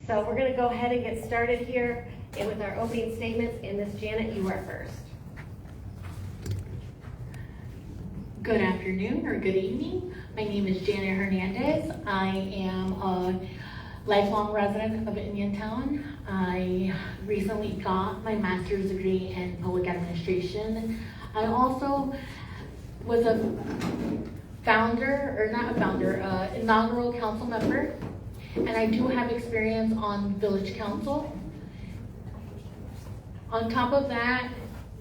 So we're going to go ahead and get started here and with our opening statements. And Ms. Janet, you are first. Good afternoon or good evening. My name is Janet Hernandez. I am a lifelong resident of Indiantown. I recently got my master's degree in public administration. I also was a inaugural council member, and I do have experience on village council. On top of that,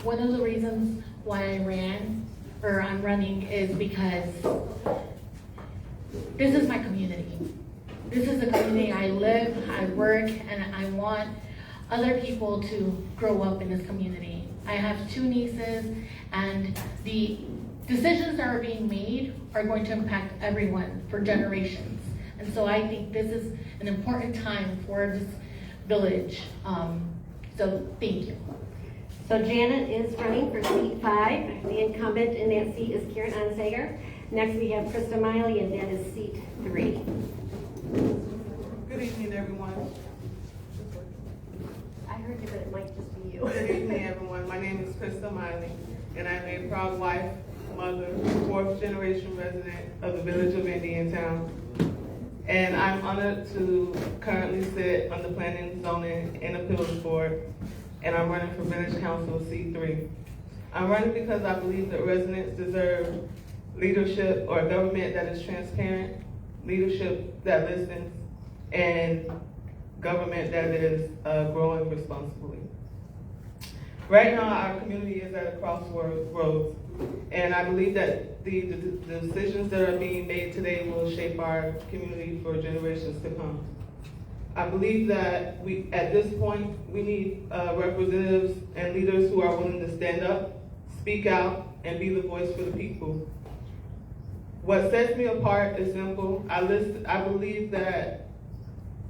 one of the reasons why I'm running is because this is my community. This is the community I live, I work, and I want other people to grow up in this community. I have 2 nieces, and the decisions that are being made are going to impact everyone for generations. And so I think this is an important time for this village. So thank you. So Janet is running for seat 5. The incumbent in that seat is Karen Onsager. Next we have Krista Miley, and that is seat 3. Good evening, everyone. I heard you, but it might just be you. Good evening, everyone. My name is Krista Miley, and I'm a proud wife, mother, 4th generation resident of the village of Indiantown. And I'm honored to currently sit on the Planning, Zoning, and Appeals Board, and I'm running for Village Council seat 3. I'm running because I believe that residents deserve leadership or a government that is transparent, leadership that listens, and government that is growing responsibly. Right now, our community is at a crossroads, and I believe that the decisions that are being made today will shape our community for generations to come. I believe that at this point, we need representatives and leaders who are willing to stand up, speak out, and be the voice for the people. What sets me apart is simple. I believe that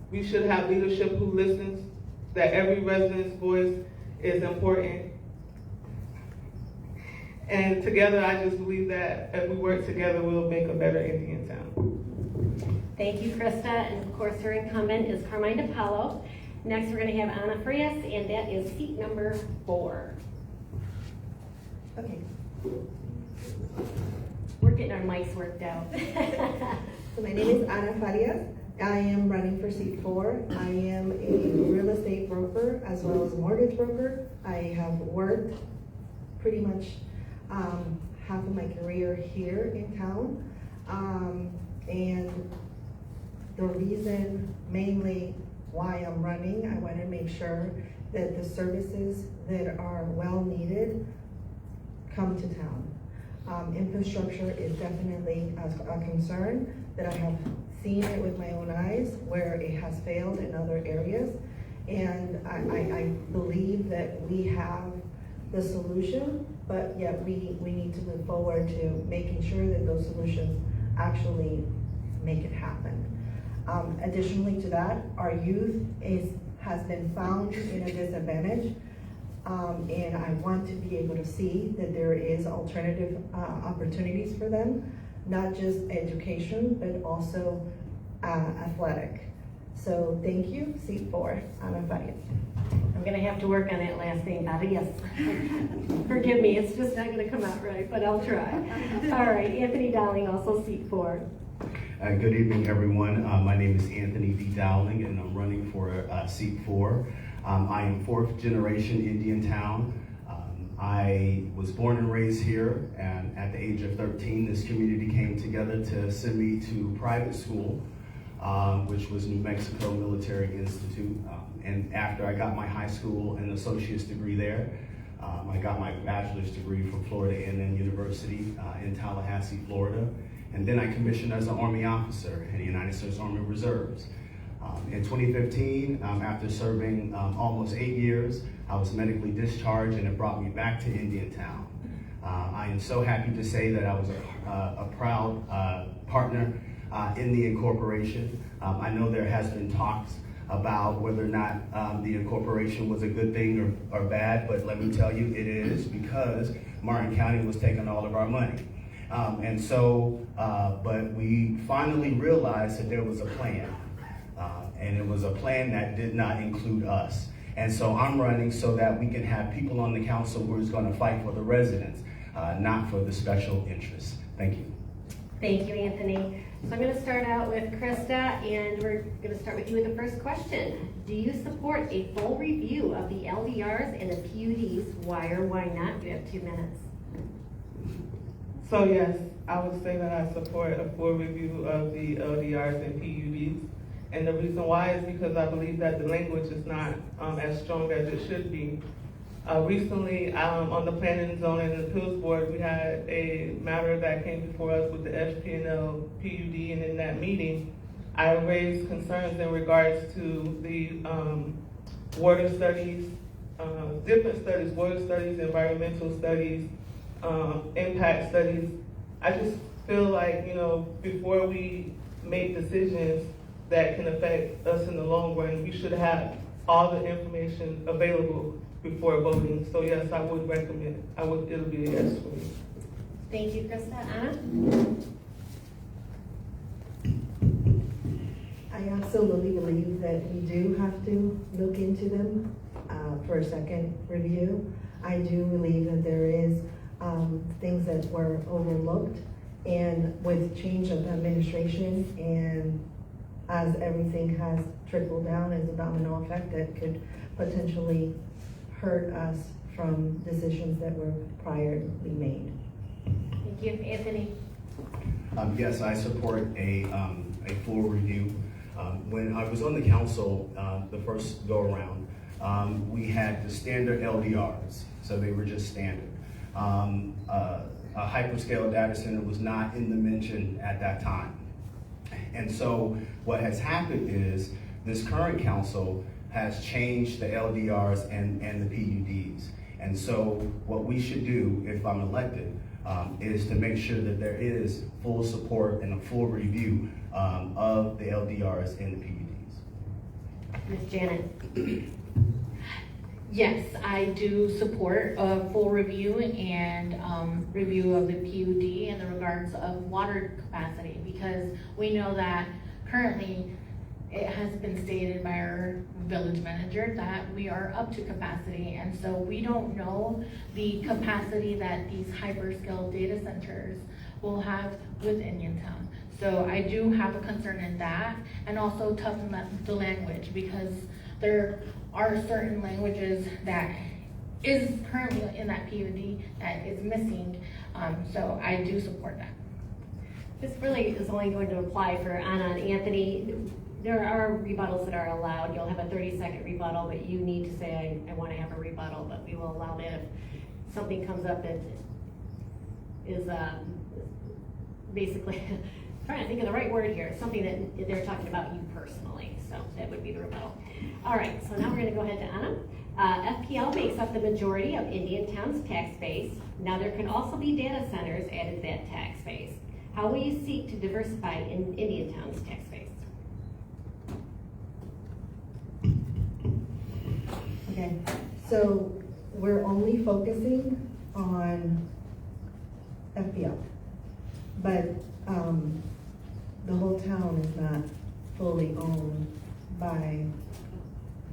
we should have leadership who listens, that every resident's voice is important. And together, I just believe that if we work together, we'll make a better Indiantown. Thank you, Krista. And of course, her incumbent is Carmine DiPaolo. Next, we're going to have Anna Frias, and that is seat number 4. Okay, We're getting our mics worked out. so my name is Ana Farias. I am running for seat 4. I am a real estate broker as well as a mortgage broker. I have worked pretty much half of my career here in town. And the reason mainly why I'm running, I want to make sure that the services that are well needed come to town. Infrastructure is definitely a concern that I have seen it with my own eyes where it has failed in other areas. And I believe that we have the solution, but yet we need to move forward to making sure that those solutions actually make it happen. Additionally to that, our youth has been found in a disadvantage. And I want to be able to see that there is alternative opportunities for them, not just education, but also athletic. So thank you, seat 4, Ana Farias. I'm going to have to work on that last name, Arias. Forgive me, it's just not going to come out right, but I'll try. All right, Anthony Dowling, also seat 4. Good evening, everyone. My name is Anthony D. Dowling, and I'm running for seat 4. I am 4th generation Indiantown. I was born and raised here, and at the age of 13, this community came together to send me to private school, which was New Mexico Military Institute. And after I got my high school and associate's degree there, I got my bachelor's degree from Florida A&M University in Tallahassee, Florida. And then I commissioned as an Army officer in the United States Army Reserves. In 2015, after serving almost 8 years, I was medically discharged, and it brought me back to Indiantown. I am so happy to say that I was a proud partner in the incorporation. I know there has been talks about whether or not the incorporation was a good thing or bad, but let me tell you, it is, because Martin County was taking all of our money. But we finally realized that there was a plan. and it was a plan that did not include us. And so I'm running so that we can have people on the council who is going to fight for the residents, not for the special interests. Thank you. Thank you, Anthony. So I'm going to start out with Krista, and we're going to start with you with the first question. Do you support a full review of the LDRs and the PUDs? Why or why not? You have 2 minutes. So yes, I would say that I support a full review of the LDRs and PUDs. And the reason why is because I believe that the language is not as strong as it should be. Recently, on the Planning and Zoning and Appeals Board, we had a matter that came before us with the FP&L PUD, and in that meeting, I raised concerns in regards to the water studies, different studies, water studies, environmental studies, impact studies. I just feel like, before we make decisions that can affect us in the long run, we should have all the information available before voting. So yes, I would recommend, it'll be a yes for me. Thank you, Krista. Anna? I absolutely believe that we do have to look into them for a second review. I do believe that there is things that were overlooked, and with change of administration and as everything has trickled down as a domino effect, that could potentially hurt us from decisions that were priorly made. Thank you, Anthony. Yes, I support a full review. When I was on the council the first go around, we had the standard LDRs, so they were just standard. A hyperscale data center was not in the mention at that time. And so what has happened is this current council has changed the LDRs and the PUDs. And so what we should do, if I'm elected, is to make sure that there is full support and a full review of the LDRs and the PUDs. Ms. Janet? Yes, I do support a full review and review of the PUD in the regards of water capacity, because we know that currently it has been stated by our village manager that we are up to capacity, and so we don't know the capacity that these hyperscale data centers will have with Indiantown. So I do have a concern in that, and also toughen the language, because there are certain languages that is currently in that PUD that is missing. So I do support that. This really is only going to apply for Anna and Anthony. There are rebuttals that are allowed. You'll have a 30-second rebuttal, but you need to say, I want to have a rebuttal, but we will allow that if something comes up that is basically, I'm trying to think of the right word here, something that they're talking about you personally, so that would be the rebuttal. All right, so now we're going to go ahead to Anna. FPL makes up the majority of Indiantown's tax base. Now there can also be data centers added to that tax base. How will you seek to diversify in Indiantown's tax base? Okay, so we're only focusing on FPL, but the whole town is not fully owned by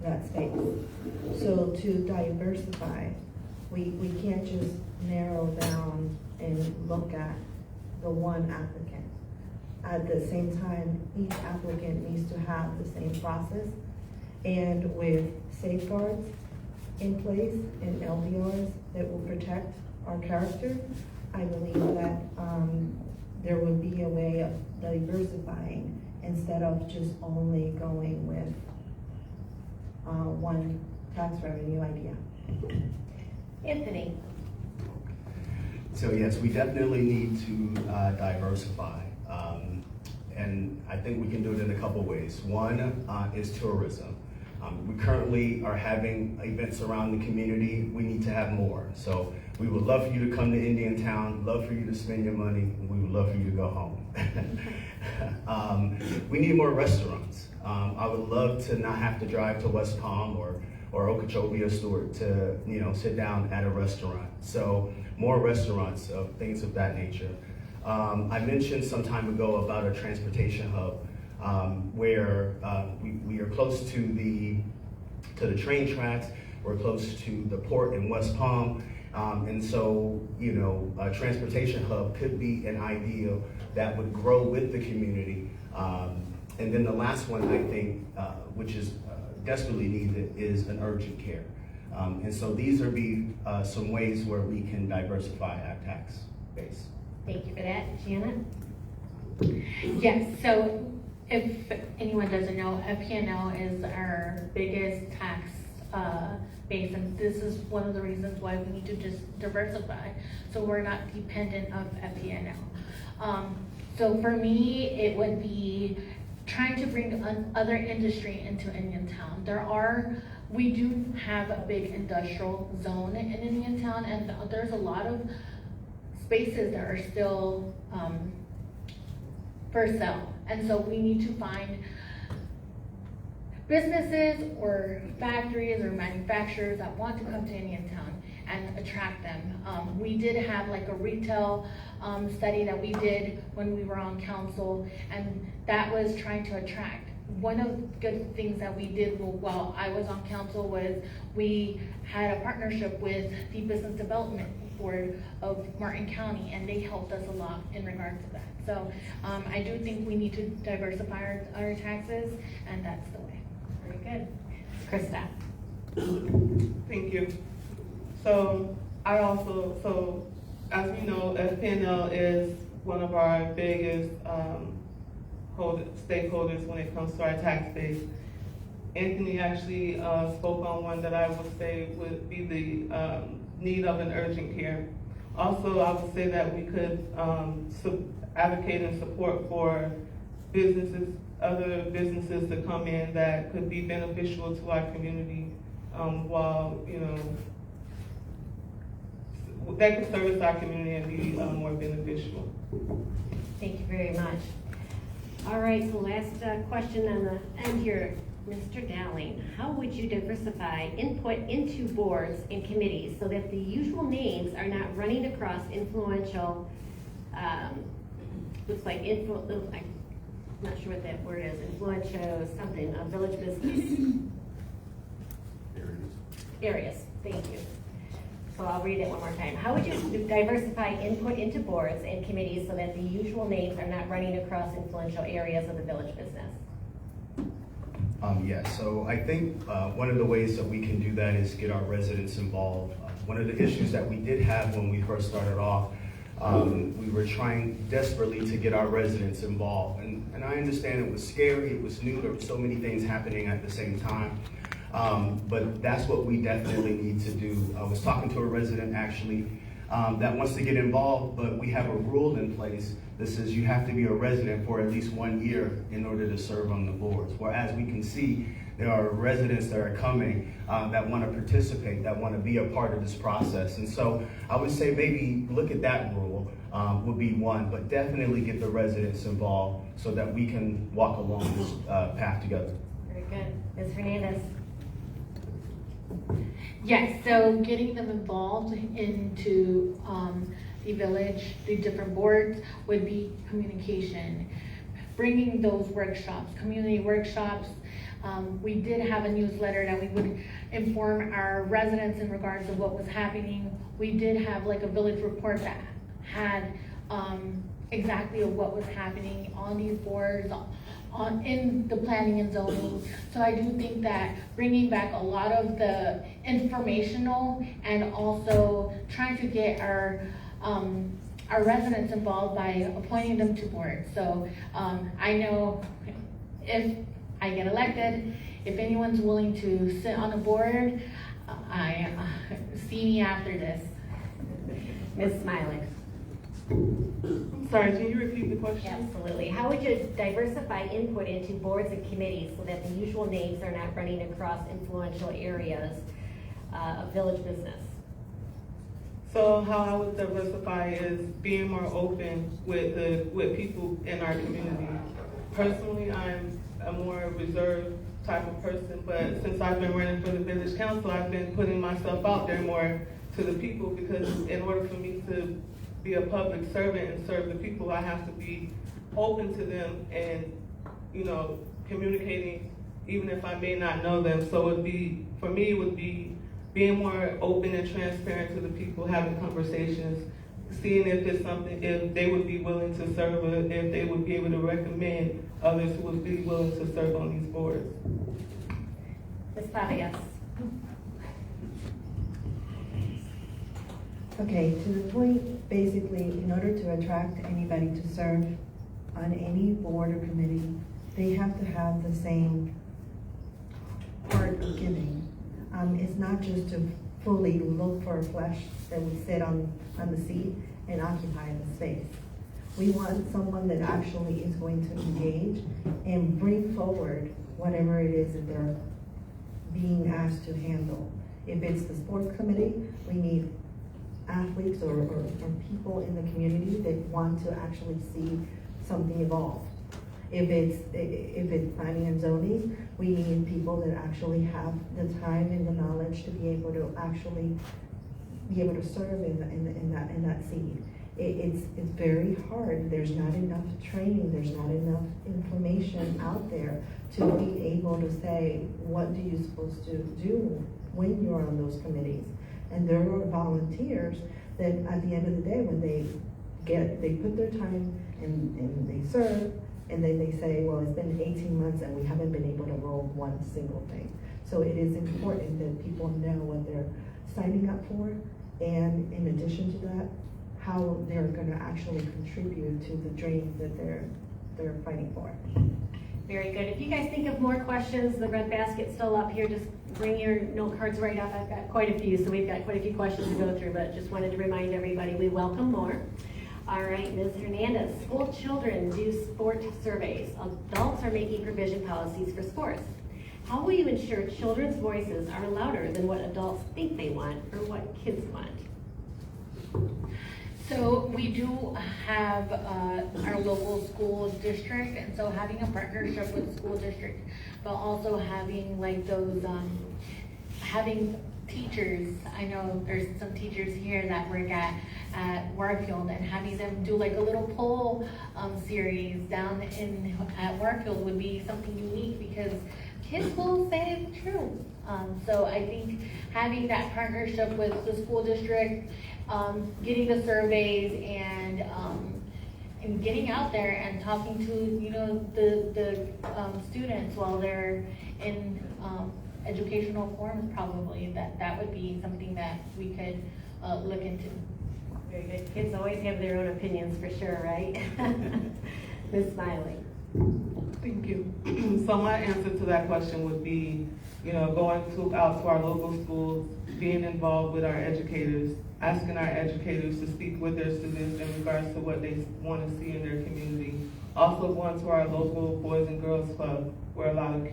that space. So to diversify, we can't just narrow down and look at the one applicant. At the same time, each applicant needs to have the same process, and with safeguards in place and LDRs that will protect our character, I believe that there would be a way of diversifying instead of just only going with one tax revenue idea. Anthony? So yes, we definitely need to diversify. And I think we can do it in a couple ways. One is tourism. We currently are having events around the community. We need to have more. So we would love for you to come to Indiantown, love for you to spend your money, and we would love for you to go home. We need more restaurants. I would love to not have to drive to West Palm or Okeechobee or Stewart to sit down at a restaurant. So more restaurants, things of that nature. I mentioned some time ago about a transportation hub. where we are close to the train tracks, we're close to the port in West Palm, and so, you know, a transportation hub could be an idea that would grow with the community. And then the last one, I think, which is desperately needed, is an urgent care. And so these are some ways where we can diversify our tax base. Thank you for that. Janet? Yes, so if anyone doesn't know, FPNL is our biggest tax base, and this is one of the reasons why we need to just diversify, so we're not dependent of FPNL. So for me, it would be trying to bring other industry into Indiantown. We do have a big industrial zone in Indiantown, and there's a lot of spaces that are still for sale. And so we need to find businesses or factories or manufacturers that want to come to Indiantown and attract them. We did have like a retail study that we did when we were on council, and that was trying to attract. One of the good things that we did while I was on council was we had a partnership with the Business Development Board of Martin County, and they helped us a lot in regards to that. So I do think we need to diversify our taxes, and that's the way. Very good. Krista? Thank you. So as we know, FPNL is one of our biggest stakeholders when it comes to our tax base. Anthony actually spoke on one that I would say would be the need of an urgent care. Also, I would say that we could advocate and support for other businesses to come in that could be beneficial to our community, while, you know, that could service our community and be more beneficial. Thank you very much. All right, so last question on the end here. Mr. Dowling, how would you diversify input into boards and committees so that the usual names are not running across influential, looks like, I'm not sure what that word is, influential something, village business? Areas, thank you. So I'll read it one more time. How would you diversify input into boards and committees so that the usual names are not running across influential areas of the village business? Yes, so I think one of the ways that we can do that is get our residents involved. One of the issues that we did have when we first started off, we were trying desperately to get our residents involved. And I understand it was scary, it was new, there were so many things happening at the same time. But that's what we definitely need to do. I was talking to a resident actually that wants to get involved, but we have a rule in place that says you have to be a resident for at least 1 year in order to serve on the boards. Whereas we can see there are residents that are coming that want to participate, that want to be a part of this process. And so I would say maybe look at that rule would be one, but definitely get the residents involved so that we can walk along this path together. Very good. Ms. Hernandez? Yes, so getting them involved into the village, the different boards, would be communication. Bringing those workshops, community workshops. We did have a newsletter that we would inform our residents in regards to what was happening. We did have like a village report that had exactly what was happening on these boards, in the planning and zoning. So I do think that bringing back a lot of the informational and also trying to get our residents involved by appointing them to boards. So I know if I get elected, if anyone's willing to sit on a board, see me after this. Ms. Smiley? I'm sorry, can you repeat the question? Absolutely. How would you diversify input into boards and committees so that the usual names are not running across influential areas of village business? So how I would diversify is being more open with people in our community. Personally, I'm a more reserved type of person, but since I've been running for the village council, I've been putting myself out there more to the people, because in order for me to be a public servant and serve the people, I have to be open to them and communicating, even if I may not know them. So for me, it would be being more open and transparent to the people, having conversations, seeing if they would be willing to serve, or if they would be able to recommend others who would be willing to serve on these boards. Ms. Farias. Okay, to the point, basically, in order to attract anybody to serve on any board or committee, they have to have the same heart of giving. It's not just to fully look for a flesh that we sit on the seat and occupy the space. We want someone that actually is going to engage and bring forward whatever it is that they're being asked to handle. If it's the sports committee, we need athletes or people in the community that want to actually see something evolve. If it's planning and zoning, we need people that actually have the time and the knowledge to be able to actually be able to serve in that seat. It's very hard. There's not enough training. There's not enough information out there to be able to say, what do you supposed to do when you're on those committees? And there are volunteers that at the end of the day, when they put their time and they serve, and then they say, well, it's been 18 months and we haven't been able to roll one single thing. So it is important that people know what they're signing up for, and in addition to that, how they're gonna actually contribute to the dreams that they're fighting for. Very good. If you guys think of more questions, the red basket's still up here. Just bring your note cards right up. I've got quite a few, so we've got quite a few questions to go through, but just wanted to remind everybody we welcome more. All right, Ms. Hernandez, school children do sport surveys. Adults are making provision policies for sports. How will you ensure children's voices are louder than what adults think they want or what kids want? So we do have our local school district, and so having a partnership with the school district, but also having like those, having teachers. I know there's some teachers here that work at Warfield, and having them do like a little poll series down at Warfield would be something unique, because kids will say the truth. So I think having that partnership with the school district, getting the surveys and getting out there and talking to the students while they're in educational forums, probably that would be something that we could look into. Very good. Kids always have their own opinions for sure, right? Ms. Smiley. Thank you. So my answer to that question would be, going out to our local schools, being involved with our educators, asking our educators to speak with their students in regards to what they want to see in their community. Also going to our local Boys and Girls Club, where a lot of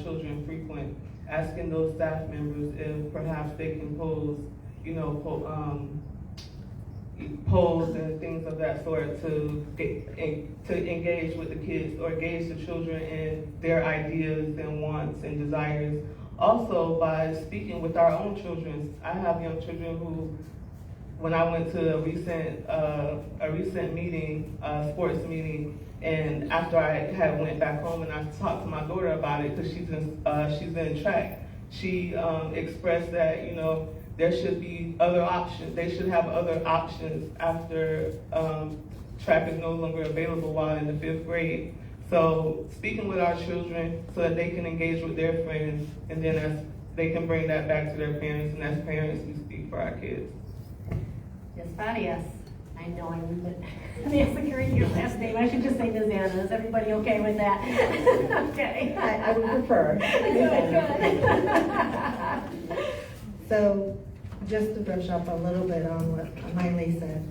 children frequent, asking those staff members if perhaps they can pose, polls and things of that sort to engage with the kids, or engage the children in their ideas and wants and desires. Also, by speaking with our own children. I have young children who, when I went to a recent meeting, sports meeting, and after I had went back home and I talked to my daughter about it, because she's in track, she expressed that there should be other options. They should have other options after track is no longer available while in the 5th grade. So speaking with our children so that they can engage with their friends, and then as they can bring that back to their parents, and as parents we speak for our kids. Yes, Farias. I know I'm massacring your last name. I should just say Ms. Anna. Is everybody okay with that? Okay. I would prefer. So, just to brush up a little bit on what Miley said,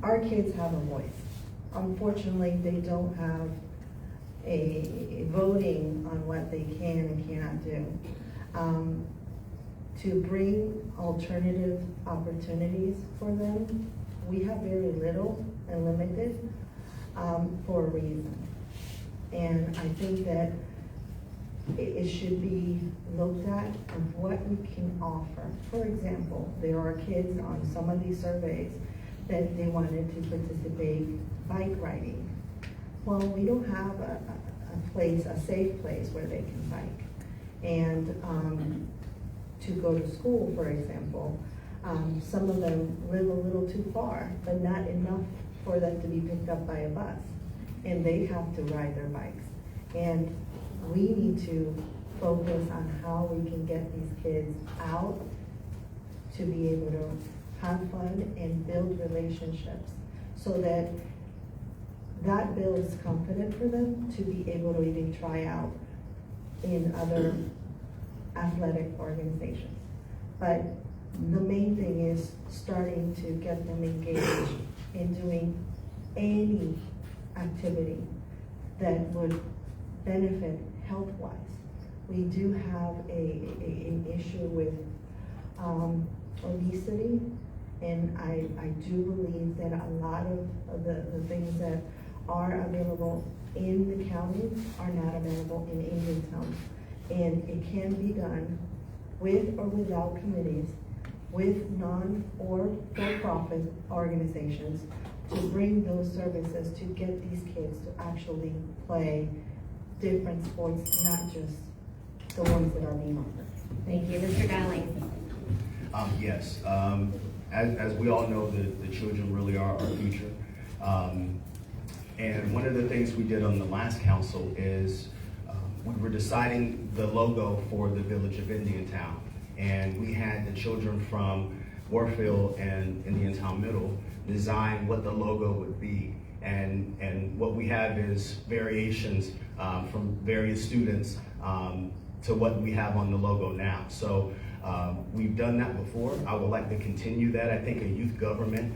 our kids have a voice. Unfortunately, they don't have a voting on what they can and cannot do. To bring alternative opportunities for them, we have very little and limited for a reason. And I think that it should be looked at of what we can offer. For example, there are kids on some of these surveys that they wanted to participate bike riding. Well, we don't have a place, a safe place where they can bike. And to go to school, for example, some of them live a little too far, but not enough for them to be picked up by a bus. And they have to ride their bikes. And we need to focus on how we can get these kids out to be able to have fun and build relationships so that that builds confidence for them to be able to even try out in other athletic organizations. But the main thing is starting to get them engaged in doing any activity that would benefit health-wise. We do have an issue with obesity, and I do believe that a lot of the things that are available in the county are not available in Indiantown. And it can be done with or without committees, with non or for-profit organizations to bring those services to get these kids to actually play different sports, not just the ones that are being offered. Thank you, Mr. Dowling. Yes, as we all know, the children really are our future. And one of the things we did on the last council is we were deciding the logo for the village of Indiantown. And we had the children from Warfield and Indiantown Middle design what the logo would be. And what we have is variations from various students to what we have on the logo now. So we've done that before. I would like to continue that. I think a youth government,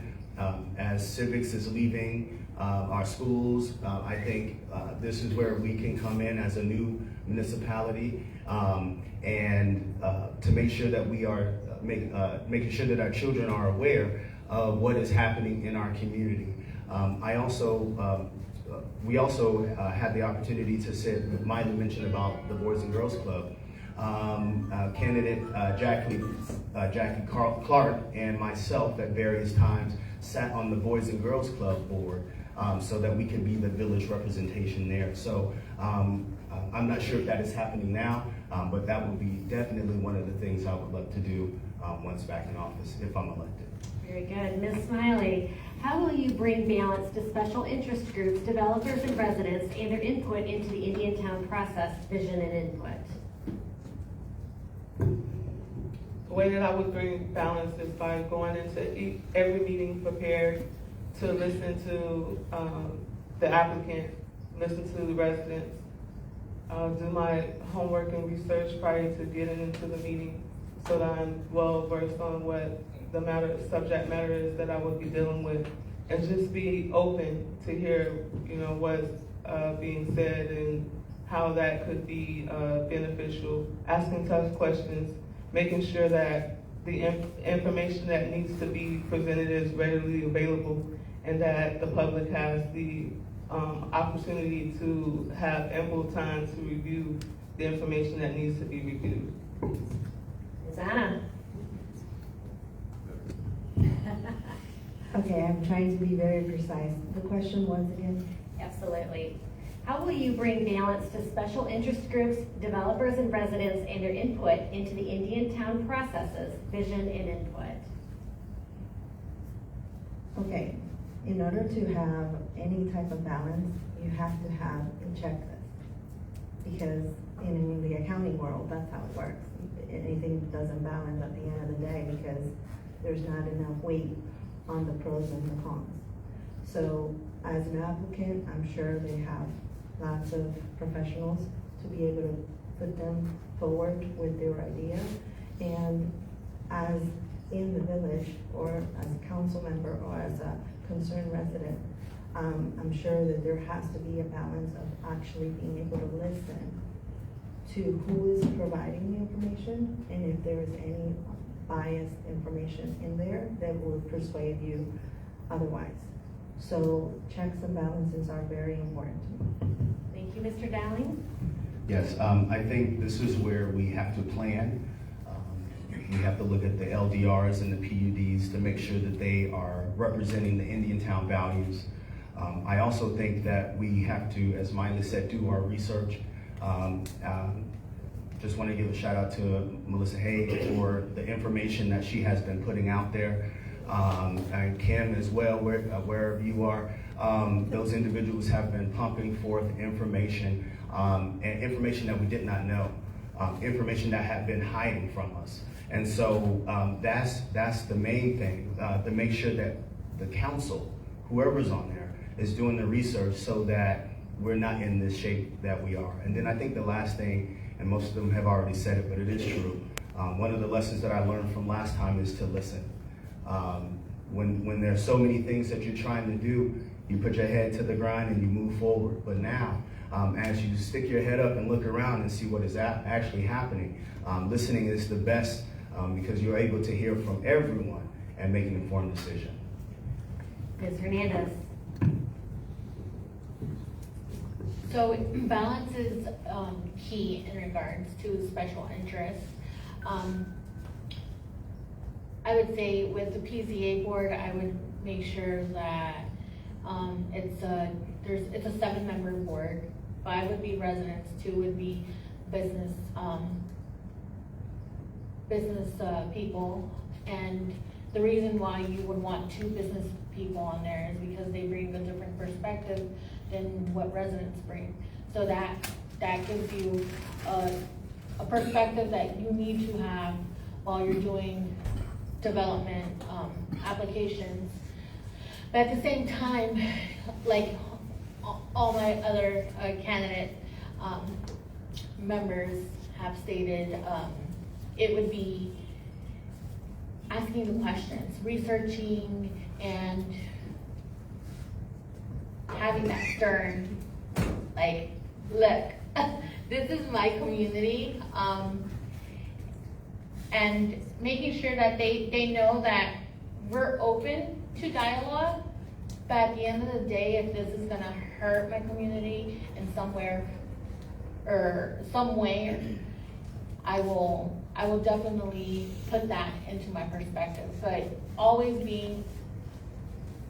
as civics is leaving our schools, I think this is where we can come in as a new municipality and to make sure that we are making sure that our children are aware of what is happening in our community. We also had the opportunity to sit, Miley mentioned about the Boys and Girls Club. Candidate Jackie Clark and myself at various times sat on the Boys and Girls Club board so that we can be the village representation there. So I'm not sure if that is happening now, but that would be definitely one of the things I would love to do once back in office if I'm elected. Very good. Ms. Smiley, how will you bring balance to special interest groups, developers, and residents and their input into the Indiantown process, vision, and input? The way that I would bring balance is by going into every meeting prepared to listen to the applicant, listen to the residents, do my homework and research prior to getting into the meeting so that I'm well versed on what the subject matter is that I would be dealing with, and just be open to hear, what's being said and how that could be beneficial, asking tough questions, making sure that the information that needs to be presented is readily available and that the public has the opportunity to have ample time to review the information that needs to be reviewed. Ms. Anna? Okay, I'm trying to be very precise. The question was again? Absolutely. How will you bring balance to special interest groups, developers, and residents and their input into the Indiantown processes, vision, and input? Okay, in order to have any type of balance, you have to have a checklist. Because in the accounting world, that's how it works. Anything doesn't balance at the end of the day because there's not enough weight on the pros and the cons. So as an applicant, I'm sure they have lots of professionals to be able to put them forward with their idea. And as in the village, or as a council member, or as a concerned resident, I'm sure that there has to be a balance of actually being able to listen to who is providing the information, and if there is any biased information in there that will persuade you otherwise. So checks and balances are very important. Thank you, Mr. Dowling. Yes, I think this is where we have to plan. We have to look at the LDRs and the PUDs to make sure that they are representing the Indiantown values. I also think that we have to, as Miley said, do our research. Just want to give a shout out to Melissa Hay for the information that she has been putting out there. And Kim as well, wherever you are. Those individuals have been pumping forth information, and information that we did not know, information that had been hiding from us. And so that's the main thing, to make sure that the council, whoever's on there, is doing the research so that we're not in this shape that we are. And then I think the last thing, and most of them have already said it, but it is true. One of the lessons that I learned from last time is to listen. When there's so many things that you're trying to do, you put your head to the grind and you move forward. But now, as you stick your head up and look around and see what is actually happening, listening is the best because you're able to hear from everyone and make an informed decision. Ms. Hernandez. So balance is key in regards to special interests. I would say with the PZA board, I would make sure that it's a 7-member board. 5 would be residents, 2 would be business people. And the reason why you would want 2 business people on there is because they bring a different perspective than what residents bring. So that gives you a perspective that you need to have while you're doing development applications. But at the same time, like all my other candidate members have stated, it would be asking the questions, researching, and having that stern, like, look, this is my community, and making sure that they know that we're open to dialogue, but at the end of the day, if this is gonna hurt my community in somewhere or some way, I will definitely put that into my perspective. But always being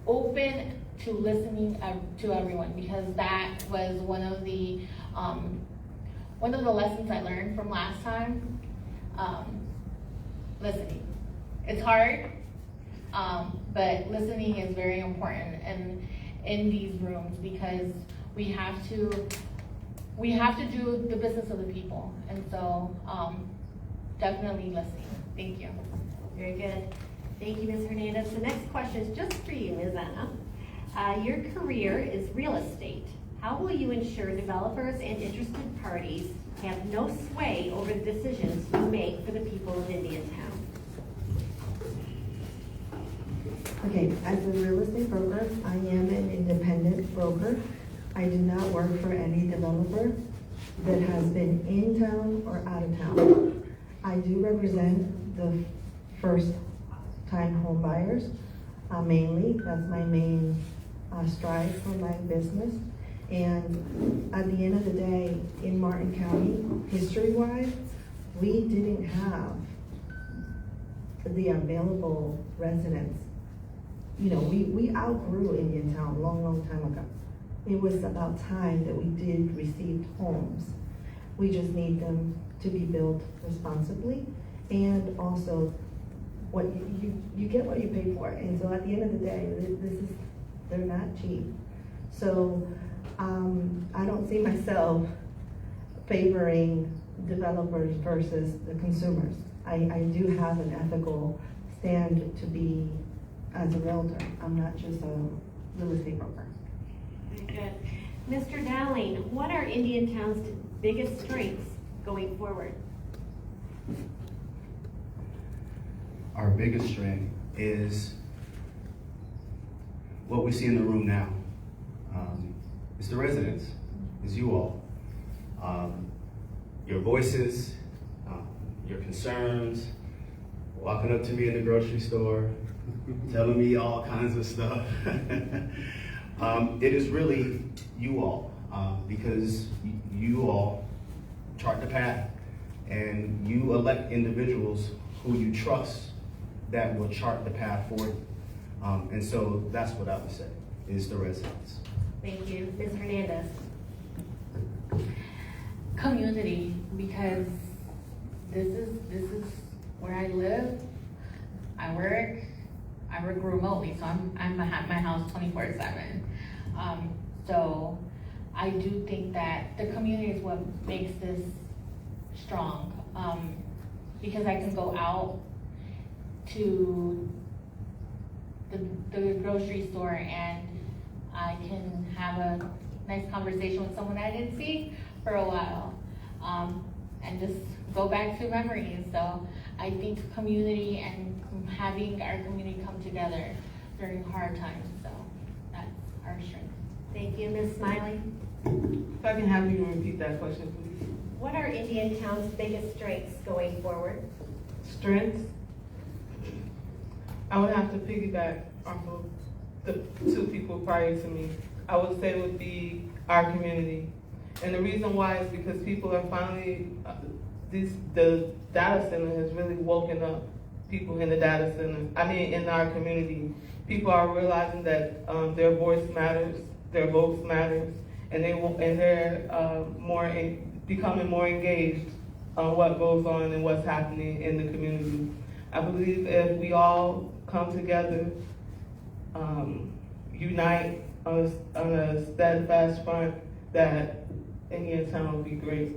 open to listening to everyone, because that was one of the lessons I learned from last time. Listening. It's hard, but listening is very important in these rooms, because we have to do the business of the people, and so definitely listening. Thank you. Very good. Thank you, Ms. Hernandez. The next question is just for you, Ms. Anna. Your career is real estate. How will you ensure developers and interested parties have no sway over the decisions you make for the people of Indiantown? Okay, as a real estate broker, I am an independent broker. I do not work for any developer that has been in town or out of town. I do represent the first-time home buyers, mainly. That's my main strive for my business. And at the end of the day, in Martin County, history-wise, we didn't have the available residents. You know, we outgrew Indiantown a long time ago. It was about time that we did receive homes. We just need them to be built responsibly, and also what you get what you pay for. And so at the end of the day, they're not cheap. So I don't see myself favoring developers versus the consumers. I do have an ethical stand to be as a realtor. I'm not just a real estate broker. Very good. Mr. Dowling, what are Indiantown's biggest strengths going forward? Our biggest strength is what we see in the room now. It's the residents, it's you all. Your voices, your concerns, walking up to me in the grocery store, telling me all kinds of stuff. It is really you all, because you all chart the path, and you elect individuals who you trust that will chart the path for you. And so that's what I would say. is the residents. Thank you. Ms. Hernandez? Community, because this is where I live, I work remotely, so I'm at my house 24/7. So I do think that the community is what makes this strong, because I can go out to the grocery store and I can have a nice conversation with someone I didn't see for a while, and just go back to memories. So I think community and having our community come together during hard times, so that's our strength. Thank you. Ms. Smiley? If I can have you repeat that question, please. What are Indiantown's biggest strengths going forward? Strengths? I would have to piggyback off of the two people prior to me. I would say would be our community. And the reason why is because people are finally, the data center has really woken up people in the data center, in our community. People are realizing that their voice matters, their votes matters, and they're becoming more engaged on what goes on and what's happening in the community. I believe if we all come together, unite on a steadfast front, that Indiantown will be great.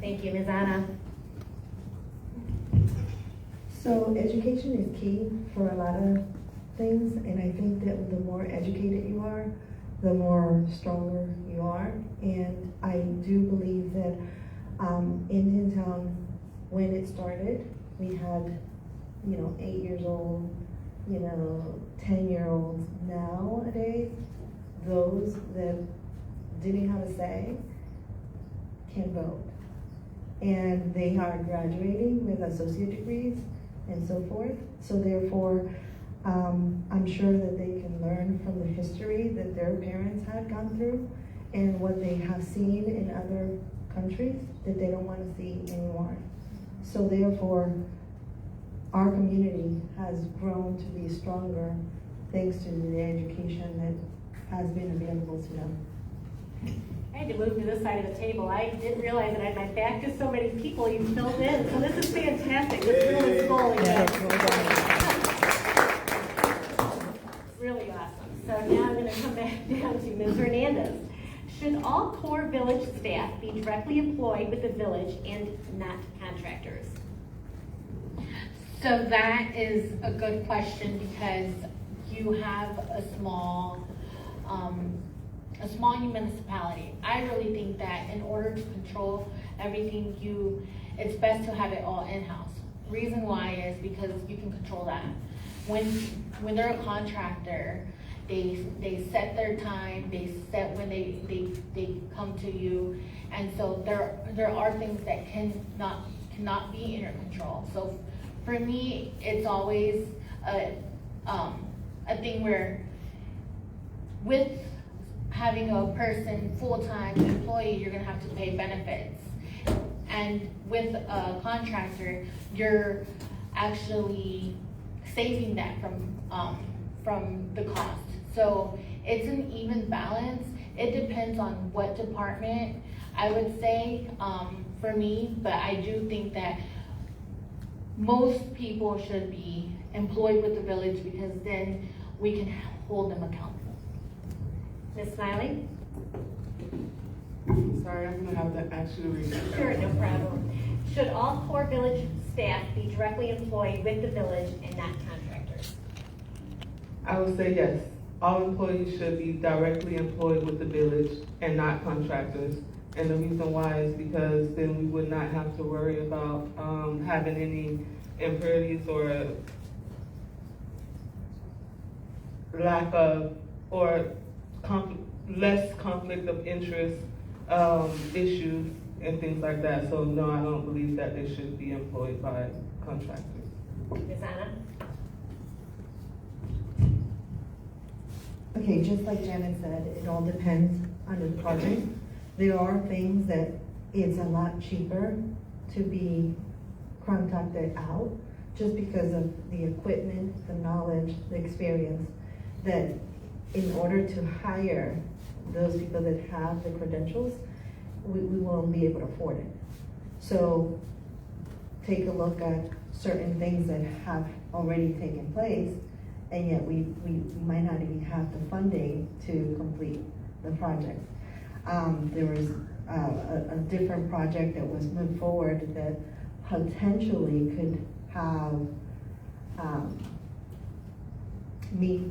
Thank you. Ms. Anna? So education is key for a lot of things, and I think that the more educated you are, the more stronger you are. And I do believe that Indiantown, when it started, we had, 8 years old, 10-year-olds. Nowadays, those that didn't have a say can vote. And they are graduating with associate degrees and so forth. So therefore, I'm sure that they can learn from the history that their parents had gone through and what they have seen in other countries that they don't want to see anymore. So therefore, our community has grown to be stronger thanks to the education that has been available to them. I had to move to this side of the table. I didn't realize that I had my back to so many people you filled in. So this is fantastic. This room is full. It's really awesome. So now I'm going to come back down to Ms. Hernandez. Should all core village staff be directly employed with the village and not contractors? So that is a good question, because you have a small municipality. I really think that in order to control everything, it's best to have it all in-house. Reason why is because you can control that. When they're a contractor, they set their time, they set when they come to you, and so there are things that cannot be in your control. So for me, it's always a thing where with having a person full-time employee, you're gonna have to pay benefits. And with a contractor, you're actually saving that from the cost. So it's an even balance. It depends on what department, I would say, for me, but I do think that most people should be employed with the village, because then we can hold them accountable. Ms. Smiley? Sorry, I'm gonna have to actually read that. Sure, no problem. Should all core village staff be directly employed with the village and not contractors? I would say yes. All employees should be directly employed with the village and not contractors. And the reason why is because then we would not have to worry about having any impurities or lack of, or less conflict of interest issues and things like that. So no, I don't believe that they should be employed by contractors. Ms. Anna? Okay, just like Janet said, it all depends on the project. There are things that it's a lot cheaper to be contracted out just because of the equipment, the knowledge, the experience that in order to hire those people that have the credentials, we won't be able to afford it. So take a look at certain things that have already taken place, and yet we might not even have the funding to complete the project. There was a different project that was moved forward that potentially could have meet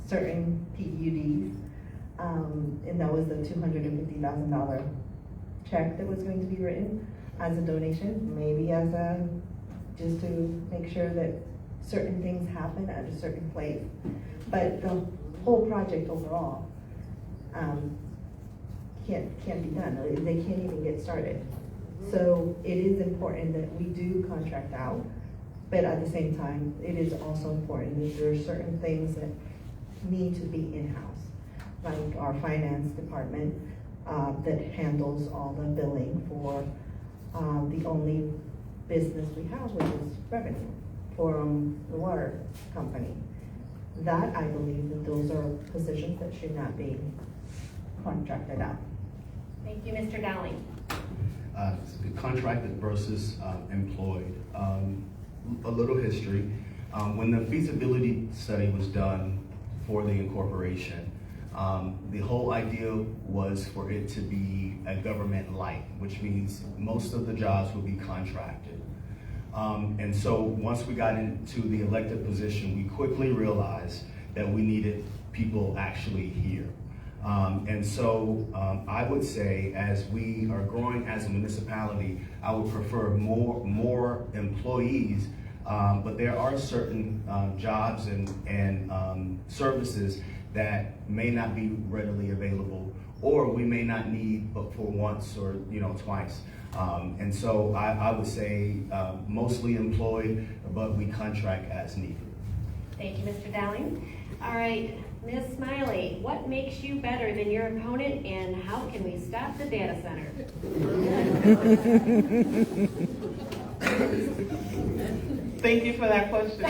certain PUDs, and that was the $250,000 check that was going to be written as a donation, maybe as a, just to make sure that certain things happen at a certain place. But the whole project overall can't be done. They can't even get started. So it is important that we do contract out, but at the same time, it is also important that there are certain things that need to be in-house, like our finance department that handles all the billing for the only business we have, which is revenue for the water company. That, I believe that those are positions that should not be contracted out. Thank you, Mr. Dowling. Contracted versus employed. A little history. When the feasibility study was done for the incorporation, the whole idea was for it to be a government light, which means most of the jobs would be contracted. And so once we got into the elected position, we quickly realized that we needed people actually here. And so I would say, as we are growing as a municipality, I would prefer more employees, but there are certain jobs and services that may not be readily available, or we may not need but for once or twice. And so I would say mostly employed, but we contract as needed. Thank you, Mr. Dowling. All right, Ms. Smiley, what makes you better than your opponent, and how can we stop the data center? Thank you for that question.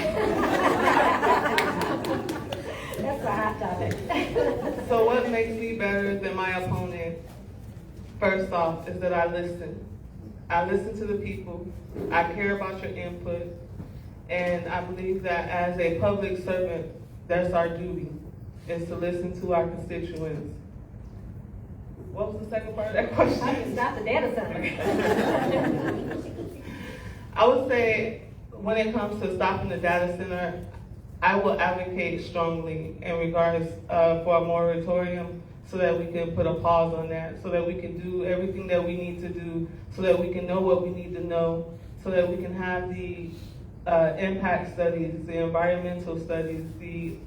That's a hot topic. So what makes me better than my opponent? First off, is that I listen. I listen to the people. I care about your input. And I believe that as a public servant, that's our duty, is to listen to our constituents. What was the second part of that question? How do you stop the data center? I would say when it comes to stopping the data center, I will advocate strongly in regards for a moratorium, so that we can put a pause on that, so that we can do everything that we need to do, so that we can know what we need to know, so that we can have the impact studies, the environmental studies,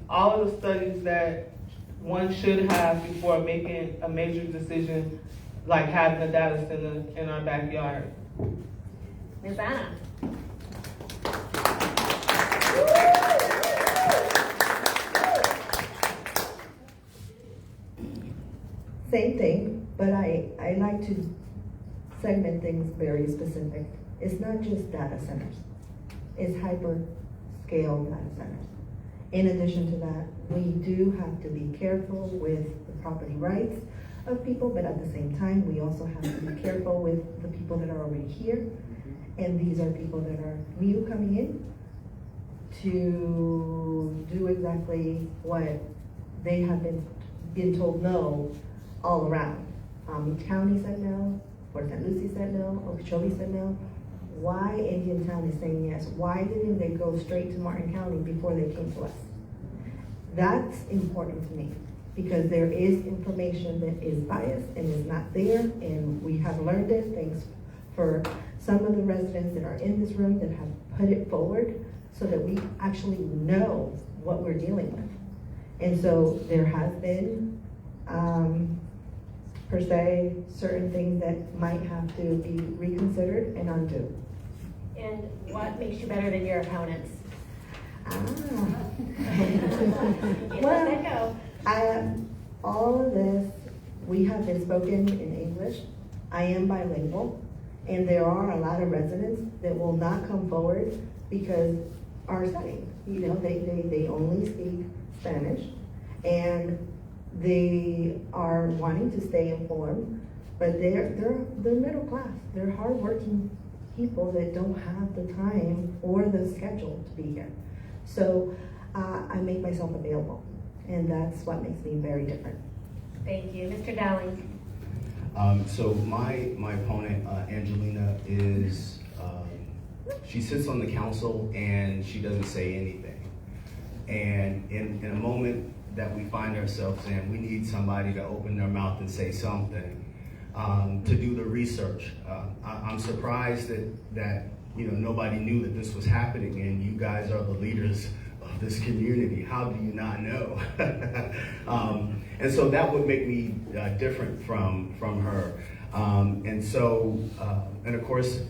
all of the studies that one should have before making a major decision, like having a data center in our backyard. Ms. Anna. Same thing, but I like to segment things very specific. It's not just data centers. It's hyper-scale data centers. In addition to that, we do have to be careful with the property rights of people, but at the same time, we also have to be careful with the people that are already here. And these are people that are new coming in to do exactly what they have been told no all around. County said no, Port St. Lucie said no, Okeechobee said no. Why Indiantown is saying yes? Why didn't they go straight to Martin County before they came to us? That's important to me, because there is information that is biased and is not there, and we have learned it. Thanks for some of the residents that are in this room that have put it forward so that we actually know what we're dealing with. And so there has been, per se, certain things that might have to be reconsidered and undo. And what makes you better than your opponents? Well, Let that go. all of this, we have been spoken in English. I am bilingual, and there are a lot of residents that will not come forward because our setting, they only speak Spanish, And they are wanting to stay informed, but they're middle class. They're hardworking people that don't have the time or the schedule to be here. So I make myself available, and that's what makes me very different. Thank you. Mr. Dowling? So my opponent, Angelina, is, she sits on the council and she doesn't say anything. And in a moment that we find ourselves in, we need somebody to open their mouth and say something, to do the research. I'm surprised that nobody knew that this was happening, and you guys are the leaders of this community. How do you not know? And so that would make me different from her. And of course,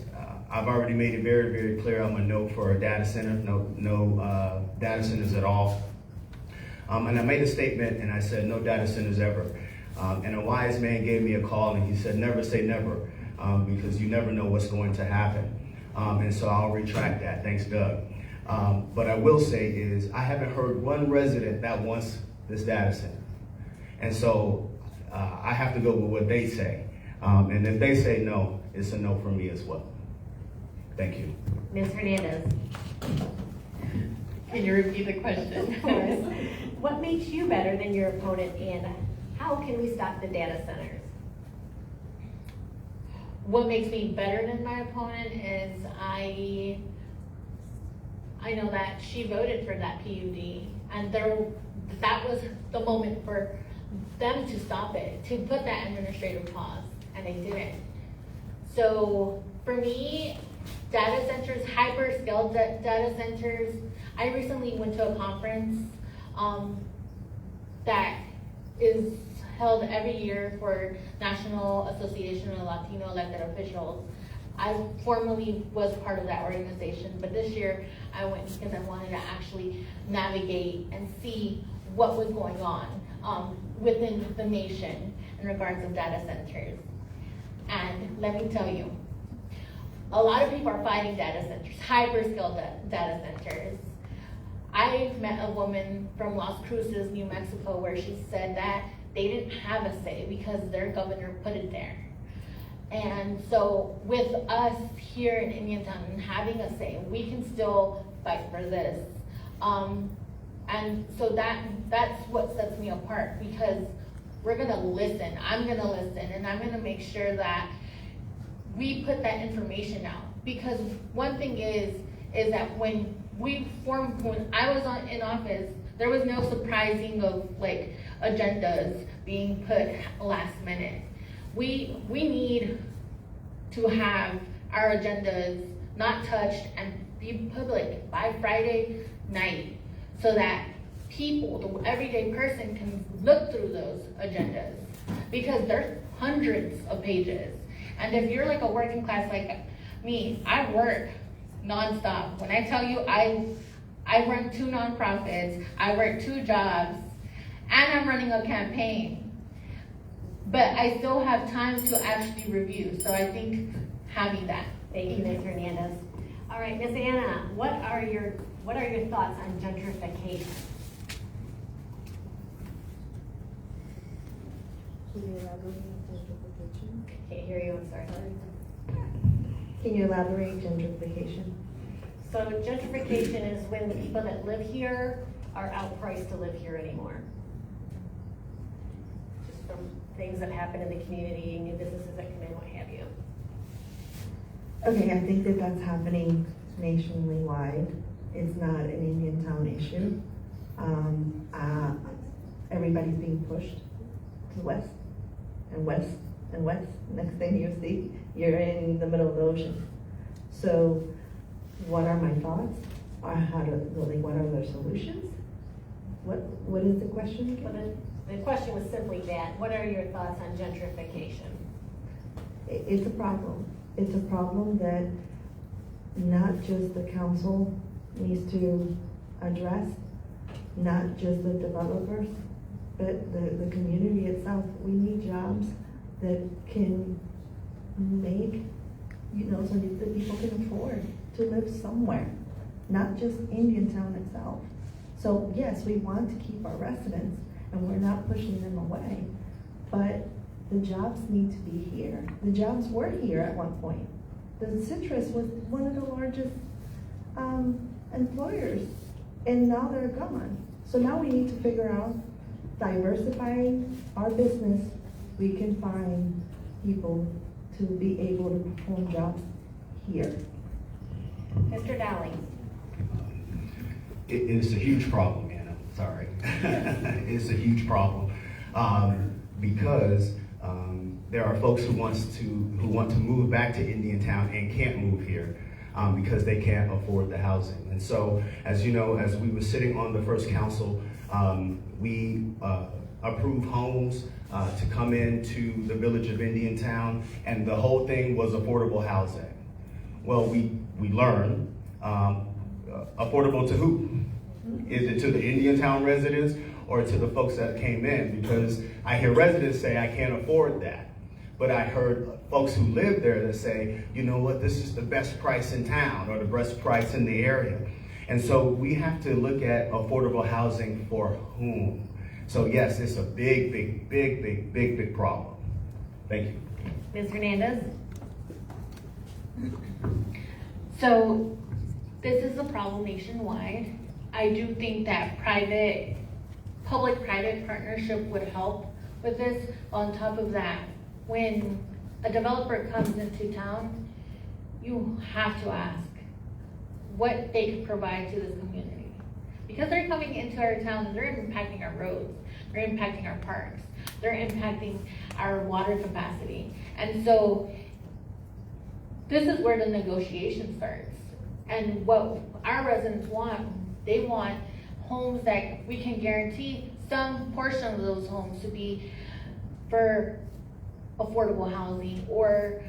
I've already made it very, very clear I'm a no for a data center, no data centers at all. And I made a statement and I said no data centers ever. And a wise man gave me a call and he said never say never, because you never know what's going to happen. And so I'll retract that, thanks Doug. But I will say is I haven't heard one resident that wants this data center. And so I have to go with what they say. And if they say no, it's a no for me as well. Thank you. Ms. Hernandez? Can you repeat the question? Of course. What makes you better than your opponent, and how can we stop the data centers? What makes me better than my opponent is I know that she voted for that PUD, and that was the moment for them to stop it, to put that administrative pause, and they didn't. So for me, data centers, hyperscale data centers, I recently went to a conference that is held every year for National Association of Latino Elected Officials. I formerly was part of that organization, but this year I went because I wanted to actually navigate and see what was going on within the nation in regards of data centers. And let me tell you, a lot of people are fighting data centers, hyperscale data centers. I met a woman from Las Cruces, New Mexico, where she said that they didn't have a say because their governor put it there. And so with us here in Indiantown having a say, we can still fight for this. And so that's what sets me apart, because we're gonna listen, I'm gonna listen, and I'm gonna make sure that we put that information out. Because one thing is that when I was in office, there was no surprising of like agendas being put last minute. We need to have our agendas not touched and be public by Friday night, so that people, the everyday person, can look through those agendas, because there's hundreds of pages. And if you're like a working class like me, I work nonstop. When I tell you I run 2 nonprofits, I work 2 jobs, and I'm running a campaign, but I still have time to actually review. So I think having that. Thank you, Ms. Hernandez. All right, Ms. Anna, what are your thoughts on gentrification? Can you elaborate gentrification? Can't hear you, I'm sorry. Can you elaborate gentrification? So gentrification is when the people that live here are outpriced to live here anymore. Just from things that happen in the community, new businesses that come in, what have you. Okay, I think that that's happening nationwide. It's not an Indiantown issue. Everybody's being pushed to the west and west and west. Next thing you see, you're in the middle of the ocean. So what are my thoughts? What are their solutions? What is the question again? Well, the question was simply that. What are your thoughts on gentrification? It's a problem. It's a problem that not just the council needs to address, not just the developers, but the community itself. We need jobs that can make, so that people can afford to live somewhere, not just Indiantown itself. So yes, we want to keep our residents, and we're not pushing them away. But the jobs need to be here. The jobs were here at one point. The Citrus was one of the largest employers, and now they're gone. So now we need to figure out, diversifying our business, we can find people to be able to perform jobs here. Mr. Dowling. It is a huge problem, Anna, sorry. It's a huge problem because there are folks who want to move back to Indiantown and can't move here because they can't afford the housing. And so, as you know, as we were sitting on the first council, we approved homes to come into the village of Indiantown, and the whole thing was affordable housing. Well, we learned, affordable to who? Is it to the Indiantown residents or to the folks that came in? Because I hear residents say, I can't afford that. But I heard folks who live there that say, you know what, this is the best price in town or the best price in the area. And so we have to look at affordable housing for whom? So yes, it's a big problem. Thank you. Ms. Hernandez? So this is a problem nationwide. I do think that public-private partnership would help with this. On top of that, when a developer comes into town, you have to ask what they can provide to this community. Because they're coming into our town, they're impacting our roads, they're impacting our parks, they're impacting our water capacity. And so this is where the negotiation starts. And what our residents want, they want homes that we can guarantee some portion of those homes to be for affordable housing or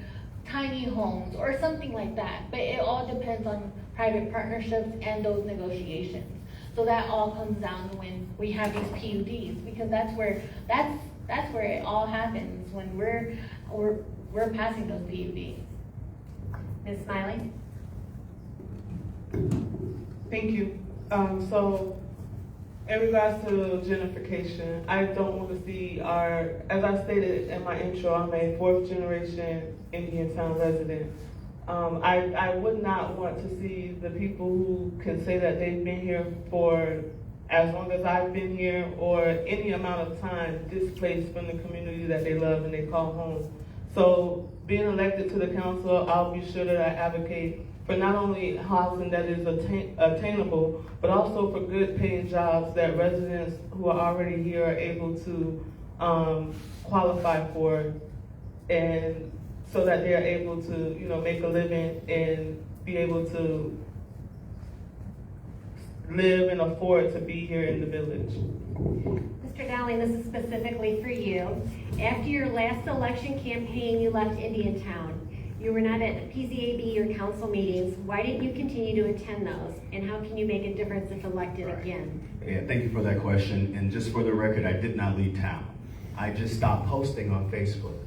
tiny homes or something like that. But it all depends on private partnerships and those negotiations. So that all comes down to when we have these PUDs, because that's where it all happens, when we're passing those PUDs. Ms. Smiley? Thank you. So, in regards to gentrification, I don't want to see as I stated in my intro, I'm a 4th generation Indiantown resident. I would not want to see the people who can say that they've been here for as long as I've been here or any amount of time displaced from the community that they love and they call home. So being elected to the council, I'll be sure that I advocate for not only housing that is attainable, but also for good paying jobs that residents who are already here are able to qualify for, and so that they're able to, make a living and be able to live and afford to be here in the village. Mr. Dowling, this is specifically for you. After your last election campaign, you left Indiantown. You were not at PZAB or council meetings. Why didn't you continue to attend those? And how can you make a difference if elected again? Yeah, thank you for that question. And just for the record, I did not leave town. I just stopped posting on Facebook.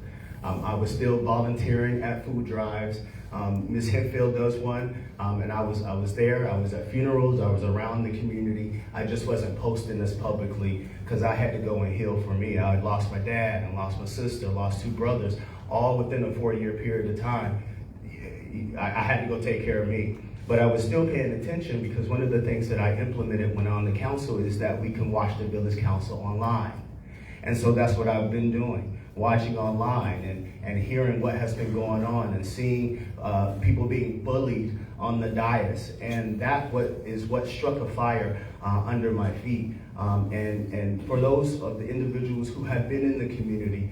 I was still volunteering at food drives. Ms. Hempfield does one, and I was there. I was at funerals. I was around the community. I just wasn't posting this publicly because I had to go and heal for me. I had lost my dad and lost my sister, lost 2 brothers, all within a 4-year period of time. I had to go take care of me. But I was still paying attention because one of the things that I implemented when on the council is that we can watch the village council online. And so that's what I've been doing, watching online and hearing what has been going on and seeing people being bullied on the dais. And that is what struck a fire under my feet. And for those of the individuals who have been in the community,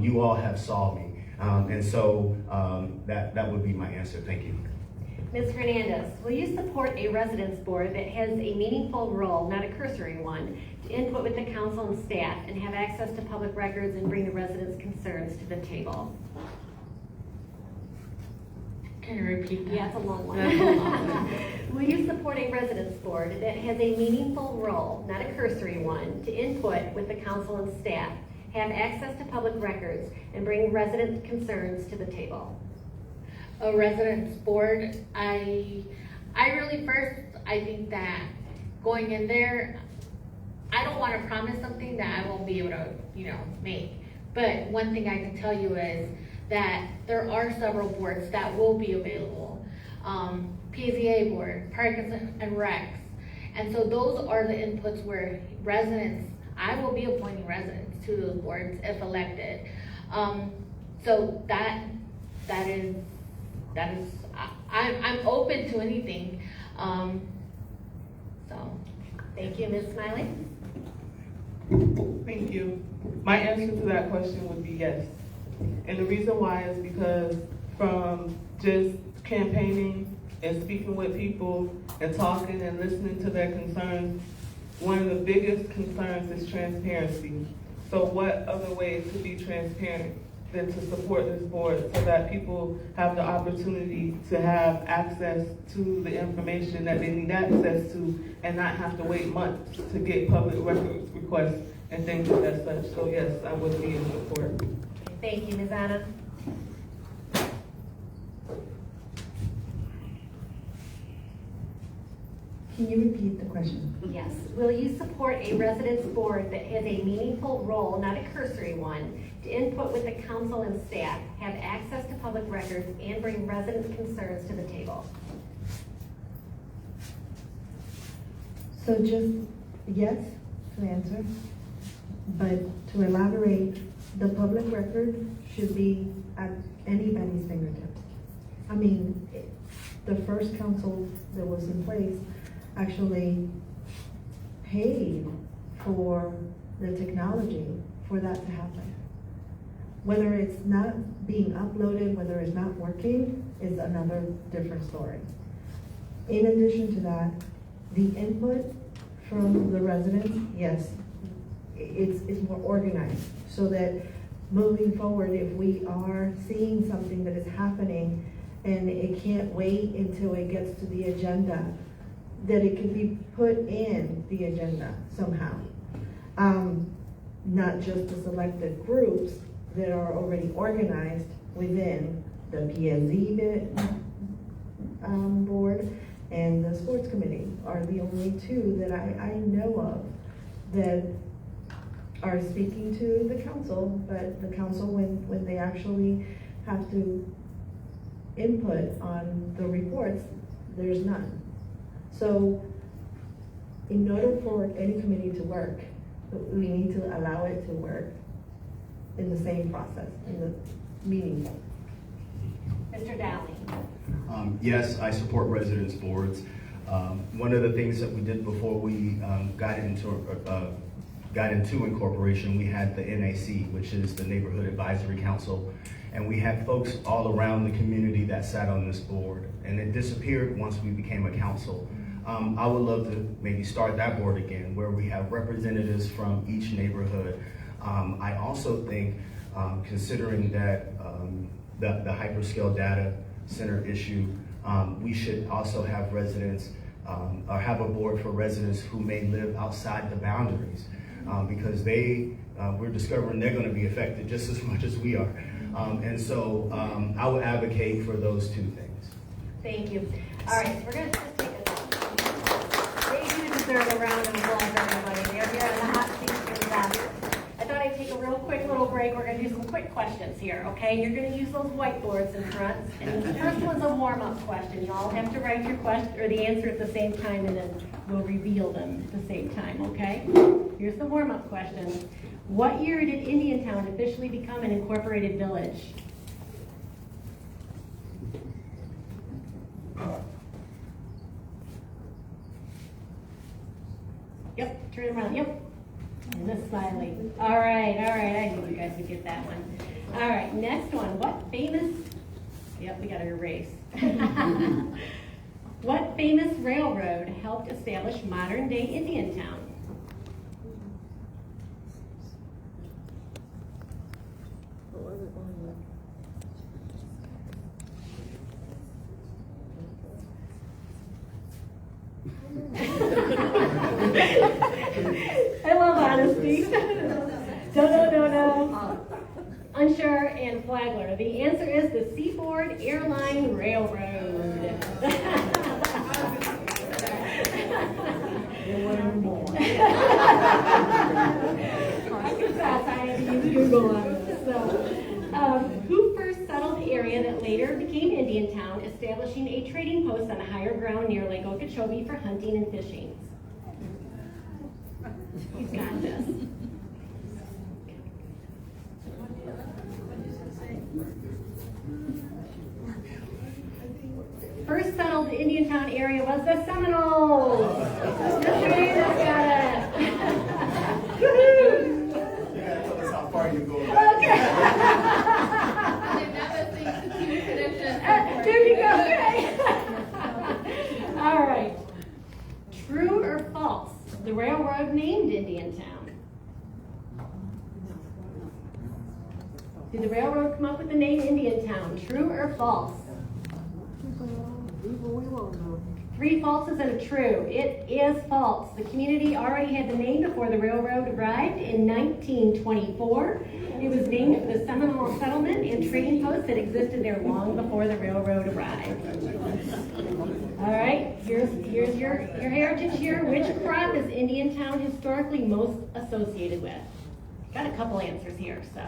you all have saw me. And so that would be my answer. Thank you. Ms. Hernandez, will you support a residence board that has a meaningful role, not a cursory one, to input with the council and staff and have access to public records and bring the residents' concerns to the table? Can you repeat that? Yeah, it's a long one. Will you support a residence board that has a meaningful role, not a cursory one, to input with the council and staff, have access to public records, and bring resident concerns to the table? A residence board, I think that going in there, I don't wanna promise something that I won't be able to, make. But one thing I can tell you is that there are several boards that will be available. PZA board, Parks and Recs. And so those are the inputs where residents, I will be appointing residents to those boards if elected. So that is, I'm open to anything. So, Thank you, Ms. Smiley. Thank you. My answer to that question would be yes. And the reason why is because from just campaigning and speaking with people and talking and listening to their concerns, one of the biggest concerns is transparency. So what other way to be transparent than to support this board so that people have the opportunity to have access to the information that they need access to and not have to wait months to get public records requests and things of that such. So yes, I would be in support. Thank you, Ms. Anna. Can you repeat the question? Yes. Will you support a residence board that has a meaningful role, not a cursory one, to input with the council and staff, have access to public records, and bring resident concerns to the table? So just yes to answer, but to elaborate, the public record should be at anybody's fingertips. I mean, the first council that was in place actually paid for the technology for that to happen. Whether it's not being uploaded, whether it's not working, is another different story. In addition to that, the input from the residents, yes, it's more organized, so that moving forward, if we are seeing something that is happening and it can't wait until it gets to the agenda, that it can be put in the agenda somehow. Not just the selected groups that are already organized within the PSZ board and the sports committee are the only two that I know of that are speaking to the council, but the council, when they actually have to input on the reports, there's none. So in order for any committee to work, we need to allow it to work in the same process, in the meaningful. Mr. Dowling. Yes, I support residence boards. One of the things that we did before we got into incorporation, we had the NAC, which is the Neighborhood Advisory Council, and we had folks all around the community that sat on this board, and it disappeared once we became a council. I would love to maybe start that board again, where we have representatives from each neighborhood. I also think, considering that the hyperscale data center issue, we should also have residents, or have a board for residents who may live outside the boundaries, because we're discovering they're going to be affected just as much as we are. And so I would advocate for those two things. Thank you. All right, so we're going to just take they do deserve a round of applause, everybody. They're here in the hot seat for disaster. I thought I'd take a real quick little break. We're going to do some quick questions here, okay? You're going to use those whiteboards in front. And the first one's a warm-up question. You all have to write your question or the answer at the same time, and then we'll reveal them at the same time, okay? Here's the warm-up question. What year did Indiantown officially become an incorporated village? Yep, turn around, yep. And the smiley. All right, I knew you guys would get that one. All right, next one. What famous, yep, we got to erase. What famous railroad helped establish modern-day Indiantown? I love honesty. No. Unsure and Flagler. The answer is the Seaboard Airline Railroad. Google on this. So, who first settled the area that later became Indiantown, establishing a trading post on higher ground near Lake Okeechobee for hunting and fishing? He's got this. First settled the Indiantown area was the Seminoles. Mr. Davis got it. Woohoo! Yeah, tell us how far you go. Okay. There you go. Okay. All right. True or false? The railroad named Indiantown. Did the railroad come up with the name Indiantown? True or false? 3 falses and a true. It is false. The community already had the name before the railroad arrived in 1924. It was named for the Seminole settlement and trading post that existed there long before the railroad arrived. All right, here's your heritage here. Which crop is Indiantown historically most associated with? Got a couple answers here, so.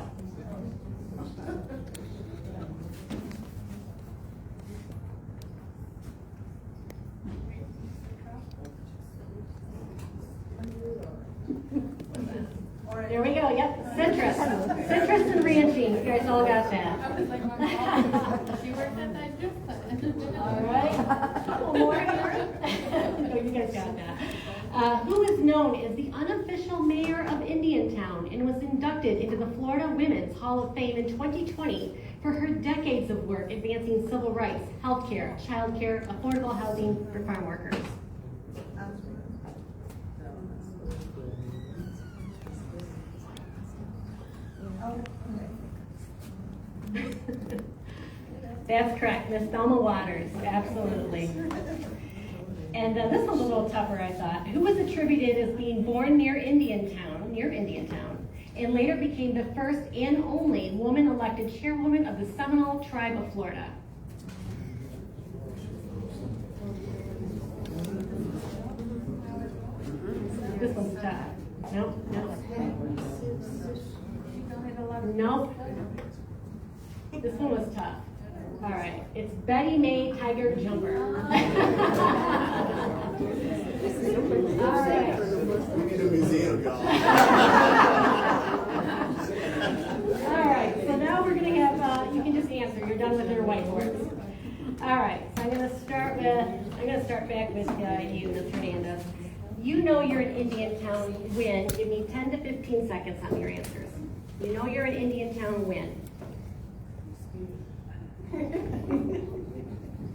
There we go, yep, citrus. Citrus and ranching, you guys all got that. I was like, she worked at that juice plant. All right, a couple more here. No, you guys got that. Who is known as the unofficial mayor of Indiantown and was inducted into the Florida Women's Hall of Fame in 2020 for her decades of work advancing civil rights, healthcare, childcare, affordable housing for farm workers? That's correct, Miss Thelma Waters, absolutely. And this one's a little tougher, I thought. Who was attributed as being born near Indiantown, and later became the first and only woman elected chairwoman of the Seminole Tribe of Florida? This one's tough. Nope. Nope. This one was tough. All right, it's Betty Mae Tiger Jumper. All right. We need a museum, y'all. All right, so now we're going to have, you can just answer. You're done with your whiteboards. All right, so I'm going to start back with you, Ms. Hernandez. You know you're in Indiantown when? Give me 10 to 15 seconds on your answers. You know you're in Indiantown when?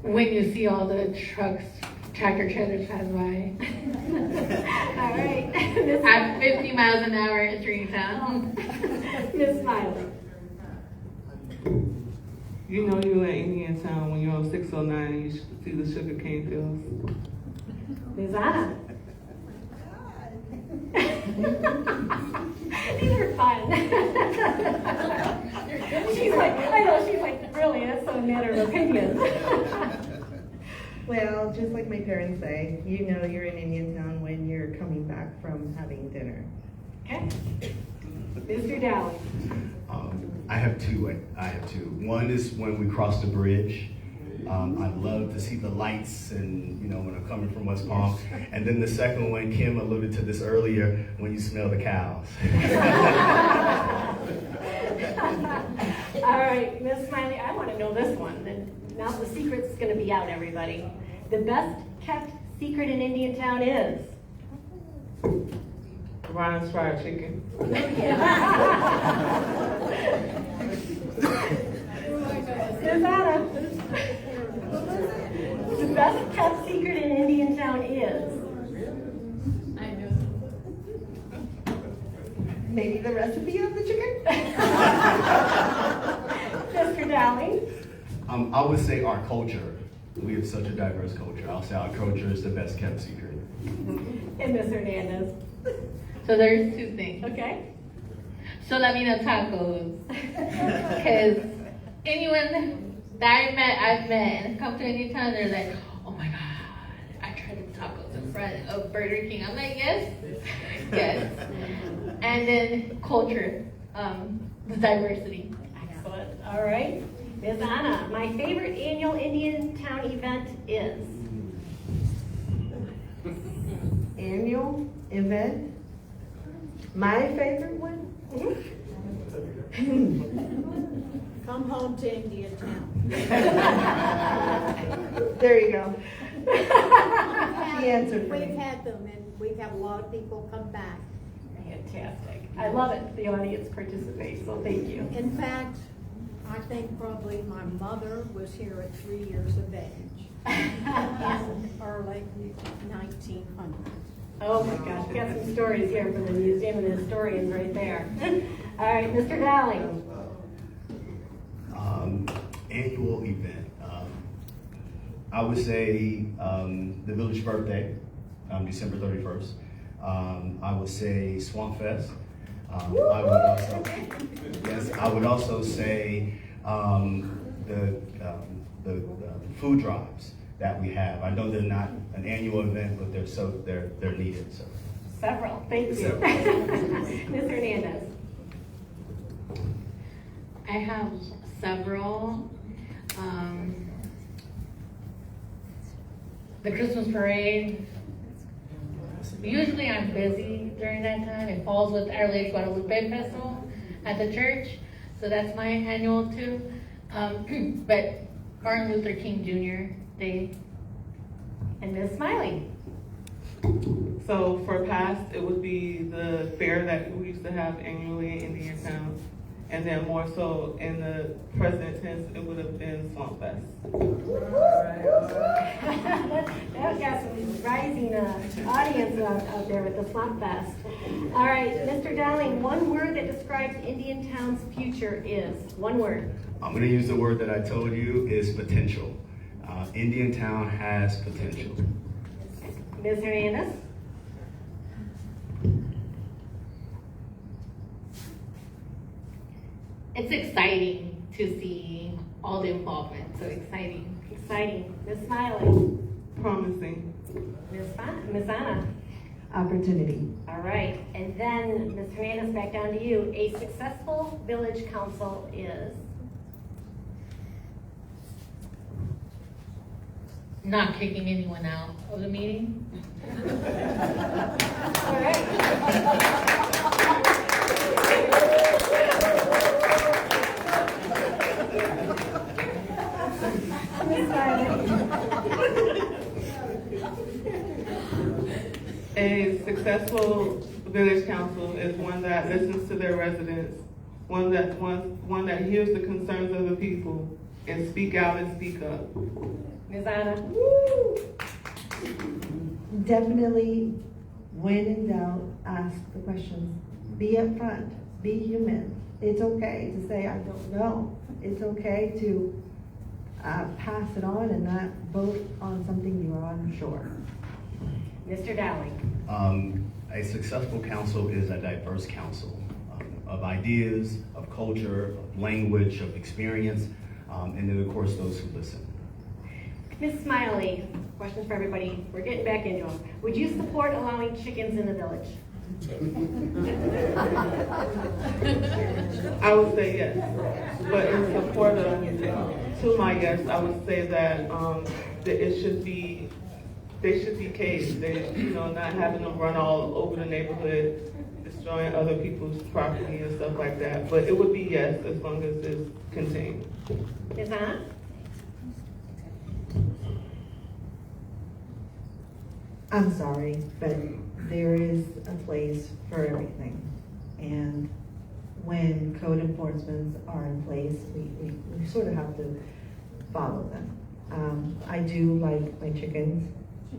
When you see all the trucks, tractor trailers pass by. All right. At 50 miles an hour entering town. Miss Smiley. You know you're in Indiantown when you're on 609 and you see the sugar cane fields. Ms. Anna. These are fun. She's like, really, that's a matter of opinion. Well, just like my parents say, you know you're in Indiantown when you're coming back from having dinner. Okay. Mr. Dowling. I have two. One is when we cross the bridge. I love to see the lights and, when I'm coming from West Palm. And then the second one, Kim alluded to this earlier, when you smell the cows. All right, Ms. Smiley, I want to know this one. Now the secret's going to be out, everybody. The best kept secret in Indiantown is? Ron's fried chicken. Ms. Anna. The best kept secret in Indiantown is? I know. Maybe the recipe of the chicken? Mr. Dowling. I would say our culture. We have such a diverse culture. I'll say our culture is the best kept secret. And Ms. Hernandez. So there's two things. Okay. So let me know tacos. Because anyone that I've met and come to Indiantown, they're like, oh my God, I tried the tacos in front of Burger King. I'm like, yes. And then culture. the diversity. Excellent, all right. Ms. Anna, my favorite annual Indiantown event is? Annual event, my favorite one? Come home to Indiantown. There you go. She answered for We've me. had them, and we've had a lot of people come back. Fantastic. I love it, the audience participates, so thank you. In fact, I think probably my mother was here at 3 years of age in early 1900s. Oh my gosh, we got some stories here from the museum and the historians right there. All right, Mr. Dowling. Annual event. I would say the village birthday, December 31st. I would say Swamp Fest. I would also say the food drives that we have. I know they're not an annual event, but they're needed. So. Several, thank you. Several. Ms. Hernandez. I have several. The Christmas parade. Usually I'm busy during that time. It falls with Our Lady of Guadalupe Festival at the church. So that's my annual too. But Martin Luther King Jr. Day. And Ms. Smiley. So for past, it would be the fair that we used to have annually in Indiantown. And then more so in the present tense, it would have been Swamp Fest. That got some rising audience out there with the Swamp Fest. All right, Mr. Dowling, one word that describes Indiantown's future is? One word. I'm going to use the word that I told you is potential. Indiantown has potential. Ms. Hernandez? It's exciting to see all the involvement. So exciting. Exciting. Ms. Smiley? Promising. Ms. Anna? Opportunity. All right, and then Ms. Hernandez, back down to you. A successful village council is? Not kicking anyone out of the meeting. All right. Ms. Smiley? A successful village council is one that listens to their residents, one that hears the concerns of the people and speak out and speak up. Ms. Anna? Definitely, when in doubt, ask the questions. Be upfront, be human. It's okay to say, I don't know. It's okay to pass it on and not vote on something you're unsure. Mr. Dowling? A successful council is a diverse council of ideas, of culture, of language, of experience, and then of course those who listen. Ms. Smiley, questions for everybody. We're getting back into them. Would you support allowing chickens in the village? I would say yes, but in support of, to my yes, I would say that they should be caged. Not having them run all over the neighborhood, destroying other people's property and stuff like that. But it would be yes, as long as it's contained. Ms. Anna? I'm sorry, but there is a place for everything. And when code enforcements are in place, we sort of have to follow them. I do like my chickens,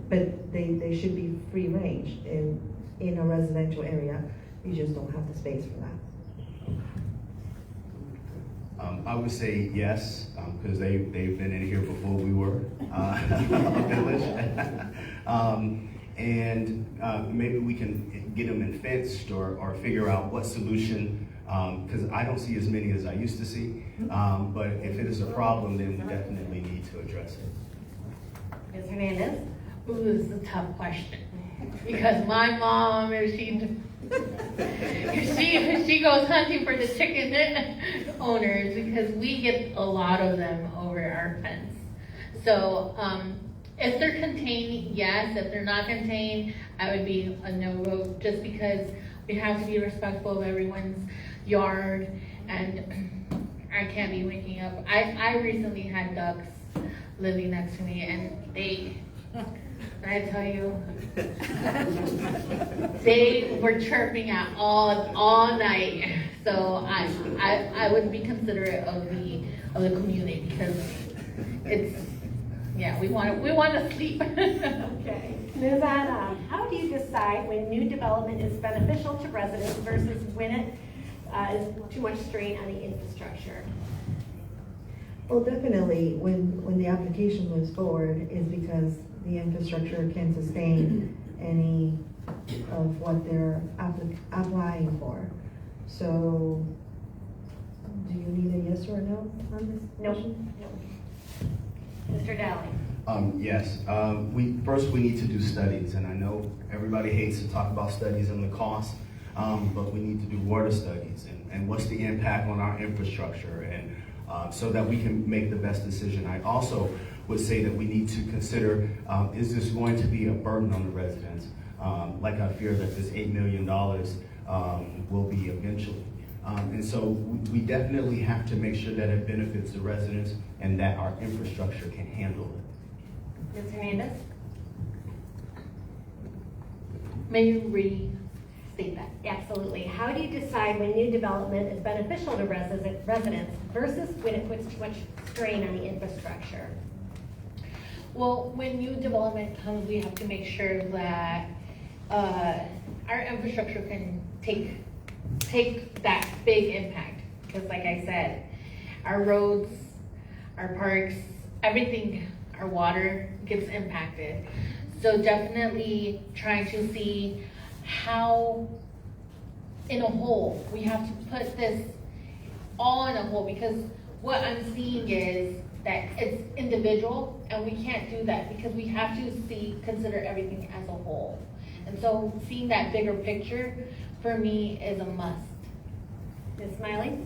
but they should be free range in a residential area. You just don't have the space for that. I would say yes, because they've been in here before we were a village. And maybe we can get them fenced or figure out what solution, because I don't see as many as I used to see. But if it is a problem, then we definitely need to address it. Ms. Hernandez? Ooh, this is a tough question. Because my mom, if she She goes hunting for the chicken owners because we get a lot of them over our fence. So, if they're contained, yes. If they're not contained, I would be a no vote, just because we have to be respectful of everyone's yard, and I can't be waking up. I recently had ducks living next to me, and I tell you, they were chirping at all night. So I would be considerate of the community, because we want to sleep. Okay. Ms. Anna, how do you decide when new development is beneficial to residents versus when it is too much strain on the infrastructure? Well, definitely, when the application moves forward is because the infrastructure can sustain any of what they're applying for. So, do you need a yes or a no on this? No. question? Mr. Dowling? Yes, we need to do studies, and I know everybody hates to talk about studies and the cost, but we need to do water studies and what's the impact on our infrastructure, and so that we can make the best decision. I also would say that we need to consider, is this going to be a burden on the residents? Like I fear that this $8 million will be eventually. And so we definitely have to make sure that it benefits the residents and that our infrastructure can handle it. Ms. Hernandez? May you restate that? Absolutely. How do you decide when new development is beneficial to residents versus when it puts too much strain on the infrastructure? Well, when new development comes, we have to make sure that our infrastructure can take that big impact. Because like I said, our roads, our parks, everything, our water gets impacted. So definitely trying to see how, in a whole, we have to put this all in a whole, because what I'm seeing is that it's individual, and we can't do that because we have to consider everything as a whole. And so seeing that bigger picture for me is a must. Ms. Smiley?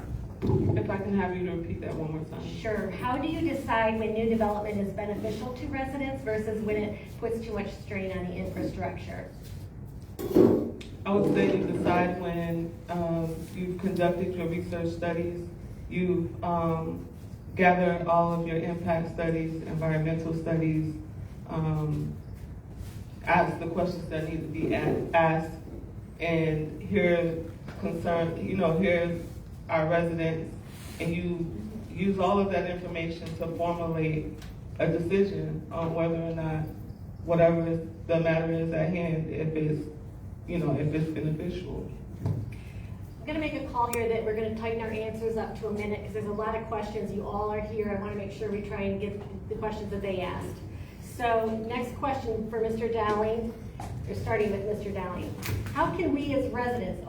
If I can have you to repeat that one more time. Sure. How do you decide when new development is beneficial to residents versus when it puts too much strain on the infrastructure? I would say you decide when you've conducted your research studies, you've gathered all of your impact studies, environmental studies, asked the questions that need to be asked, and hear here's our residents, and you use all of that information to formulate a decision on whether or not whatever the matter is at hand, if it's beneficial. I'm gonna make a call here that we're gonna tighten our answers up to a minute, because there's a lot of questions. You all are here. I wanna make sure we try and get the questions that they asked. So next question for Mr. Dowling, or starting with Mr. Dowling. How can we as residents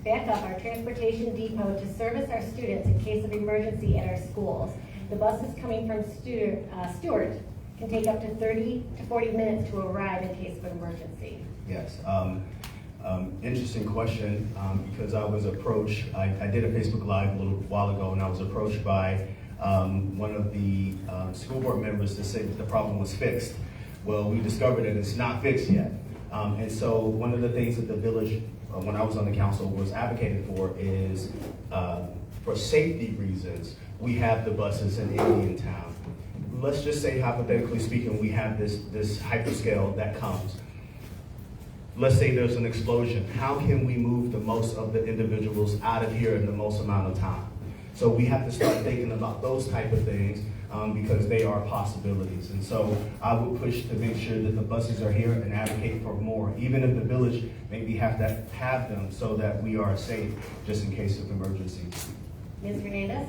back up our transportation depot to service our students in case of emergency at our schools? The buses coming from Stewart can take up to 30 to 40 minutes to arrive in case of an emergency. Yes. Interesting question, because I was approached, I did a Facebook Live a little while ago, and I was approached by one of the school board members to say that the problem was fixed. Well, we discovered that it's not fixed yet. And so one of the things that the village, when I was on the council, was advocated for is, for safety reasons, we have the buses in Indiantown. Let's just say, hypothetically speaking, we have this hyperscale that comes. Let's say there's an explosion. How can we move the most of the individuals out of here in the most amount of time? So we have to start thinking about those type of things, because they are possibilities. And so I would push to make sure that the buses are here and advocate for more, even if the village maybe have to have them so that we are safe just in case of emergency. Ms. Hernandez?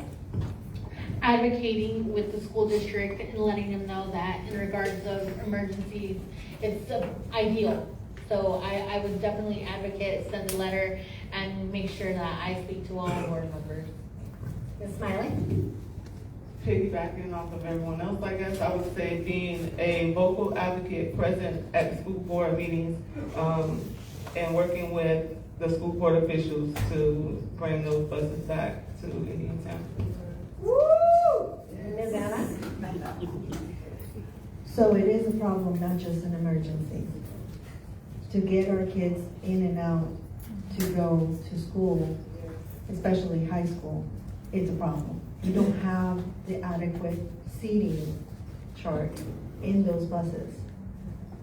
Advocating with the school district and letting them know that in regards of emergencies, it's ideal. So I would definitely advocate, send a letter, and make sure that I speak to all board members. Ms. Smiley? Piggybacking off of everyone else, I guess I would say being a vocal advocate present at school board meetings, and working with the school board officials to bring those buses back to Indiantown. Ms. Anna? So it is a problem, not just an emergency. To get our kids in and out to go to school, especially high school, it's a problem. We don't have the adequate seating chart in those buses.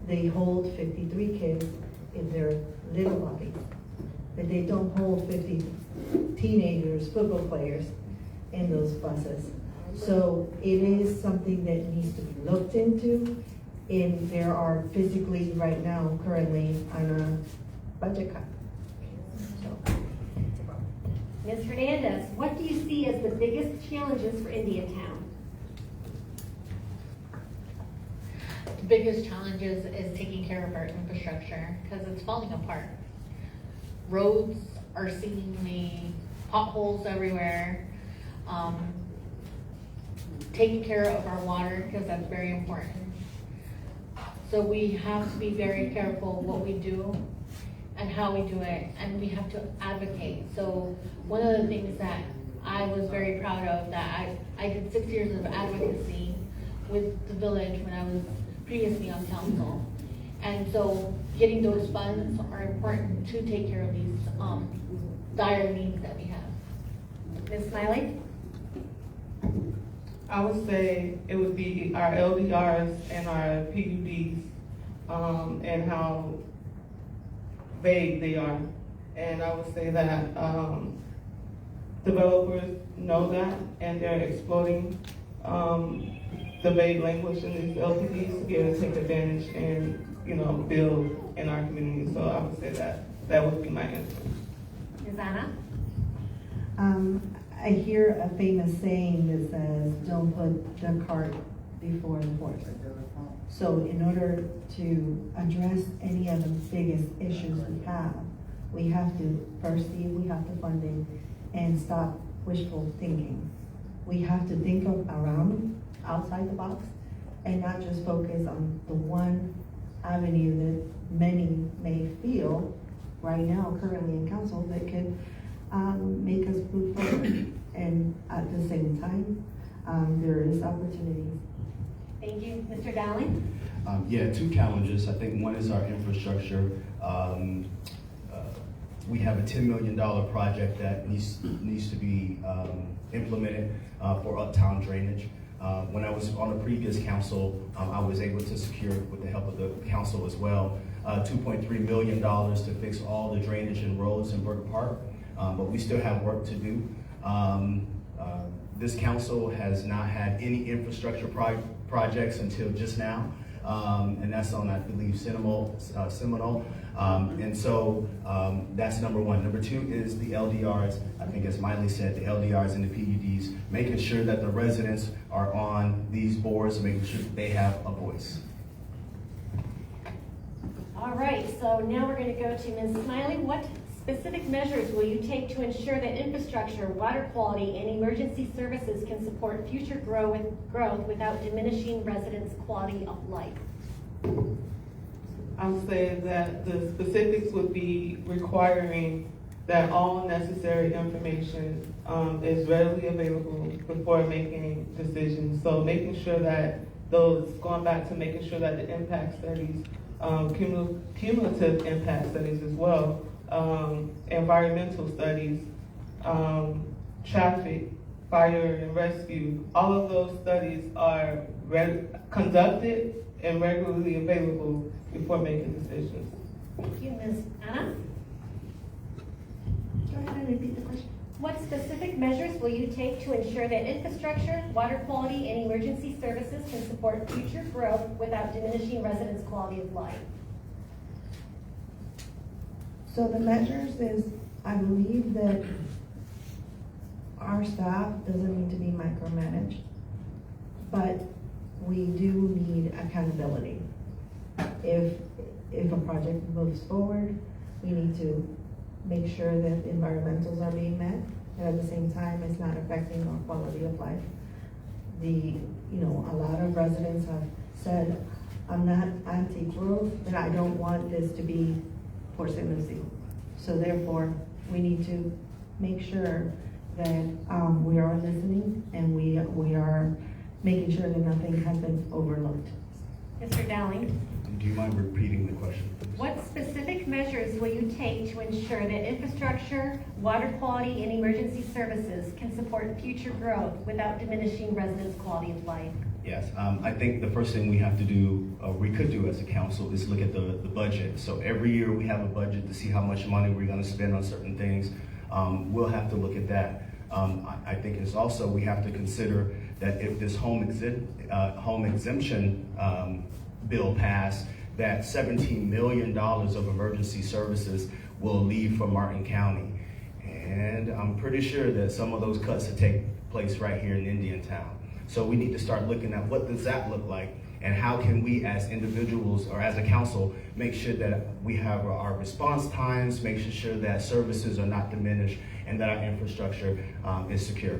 They hold 53 kids in their little bodies, but they don't hold 50 teenagers, football players in those buses. So it is something that needs to be looked into, and there are physically right now currently on a budget cut. So, Ms. Hernandez, what do you see as the biggest challenges for Indiantown? The biggest challenges is taking care of our infrastructure because it's falling apart. Roads are seemingly potholes everywhere. Taking care of our water because that's very important. So we have to be very careful what we do and how we do it, and we have to advocate. So one of the things that I was very proud of, that I did 6 years of advocacy with the village when I was previously on council. And so getting those funds are important to take care of these dire needs that we have. Ms. Smiley? I would say it would be our LDRs and our PUDs, and how vague they are. And I would say that developers know that, and they're exploiting the vague language in these LPDs to be able to take advantage and, you know, build in our community. So I would say that would be my answer. Ms. Anna? I hear a famous saying that says, don't put the cart before the horse. So in order to address any of the biggest issues we have to first see if we have the funding and stop wishful thinking. We have to think around, outside the box, and not just focus on the one avenue that many may feel right now, currently in council, that could make us move forward. And at the same time, there is opportunity. Thank you. Mr. Dowling? Yeah, two challenges. I think one is our infrastructure. We have a $10 million project that needs to be implemented for uptown drainage. When I was on the previous council, I was able to secure, with the help of the council as well, $2.3 million to fix all the drainage and roads in Burger Park, but we still have work to do. This council has not had any infrastructure projects until just now, and that's on, I believe, Seminole. And so that's number one. Number two is the LDRs. I think, as Miley said, the LDRs and the PUDs, making sure that the residents are on these boards, making sure that they have a voice. All right, so now we're going to go to Ms. Smiley. What specific measures will you take to ensure that infrastructure, water quality, and emergency services can support future growth without diminishing residents' quality of life? I would say that the specifics would be requiring that all necessary information is readily available before making decisions. So making sure that going back to making sure that the impact studies, cumulative impact studies as well, environmental studies, traffic, fire and rescue, all of those studies are conducted and regularly available before making decisions. Thank you. Ms. Anna? Go ahead and repeat the question. What specific measures will you take to ensure that infrastructure, water quality, and emergency services can support future growth without diminishing residents' quality of life? So the measures is, I believe that our staff doesn't need to be micromanaged, but we do need accountability. If a project moves forward, we need to make sure that environmentals are being met, and at the same time, it's not affecting our quality of life. A lot of residents have said, I'm not anti-growth, but I don't want this to be Port St. Lucie. So therefore, we need to make sure that we are listening and we are making sure that nothing has been overlooked. Mr. Dowling, Do you mind repeating the question? what specific measures will you take to ensure that infrastructure, water quality, and emergency services can support future growth without diminishing residents' quality of life? Yes, I think the first thing we have to do, we could do as a council, is look at the budget. So every year we have a budget to see how much money we're gonna spend on certain things. We'll have to look at that. I think it's also, we have to consider that if this home exemption bill passed, that $17 million of emergency services will leave from Martin County. And I'm pretty sure that some of those cuts will take place right here in Indiantown. So we need to start looking at what does that look like, and how can we as individuals or as a council make sure that we have our response times, make sure that services are not diminished, and that our infrastructure is secure.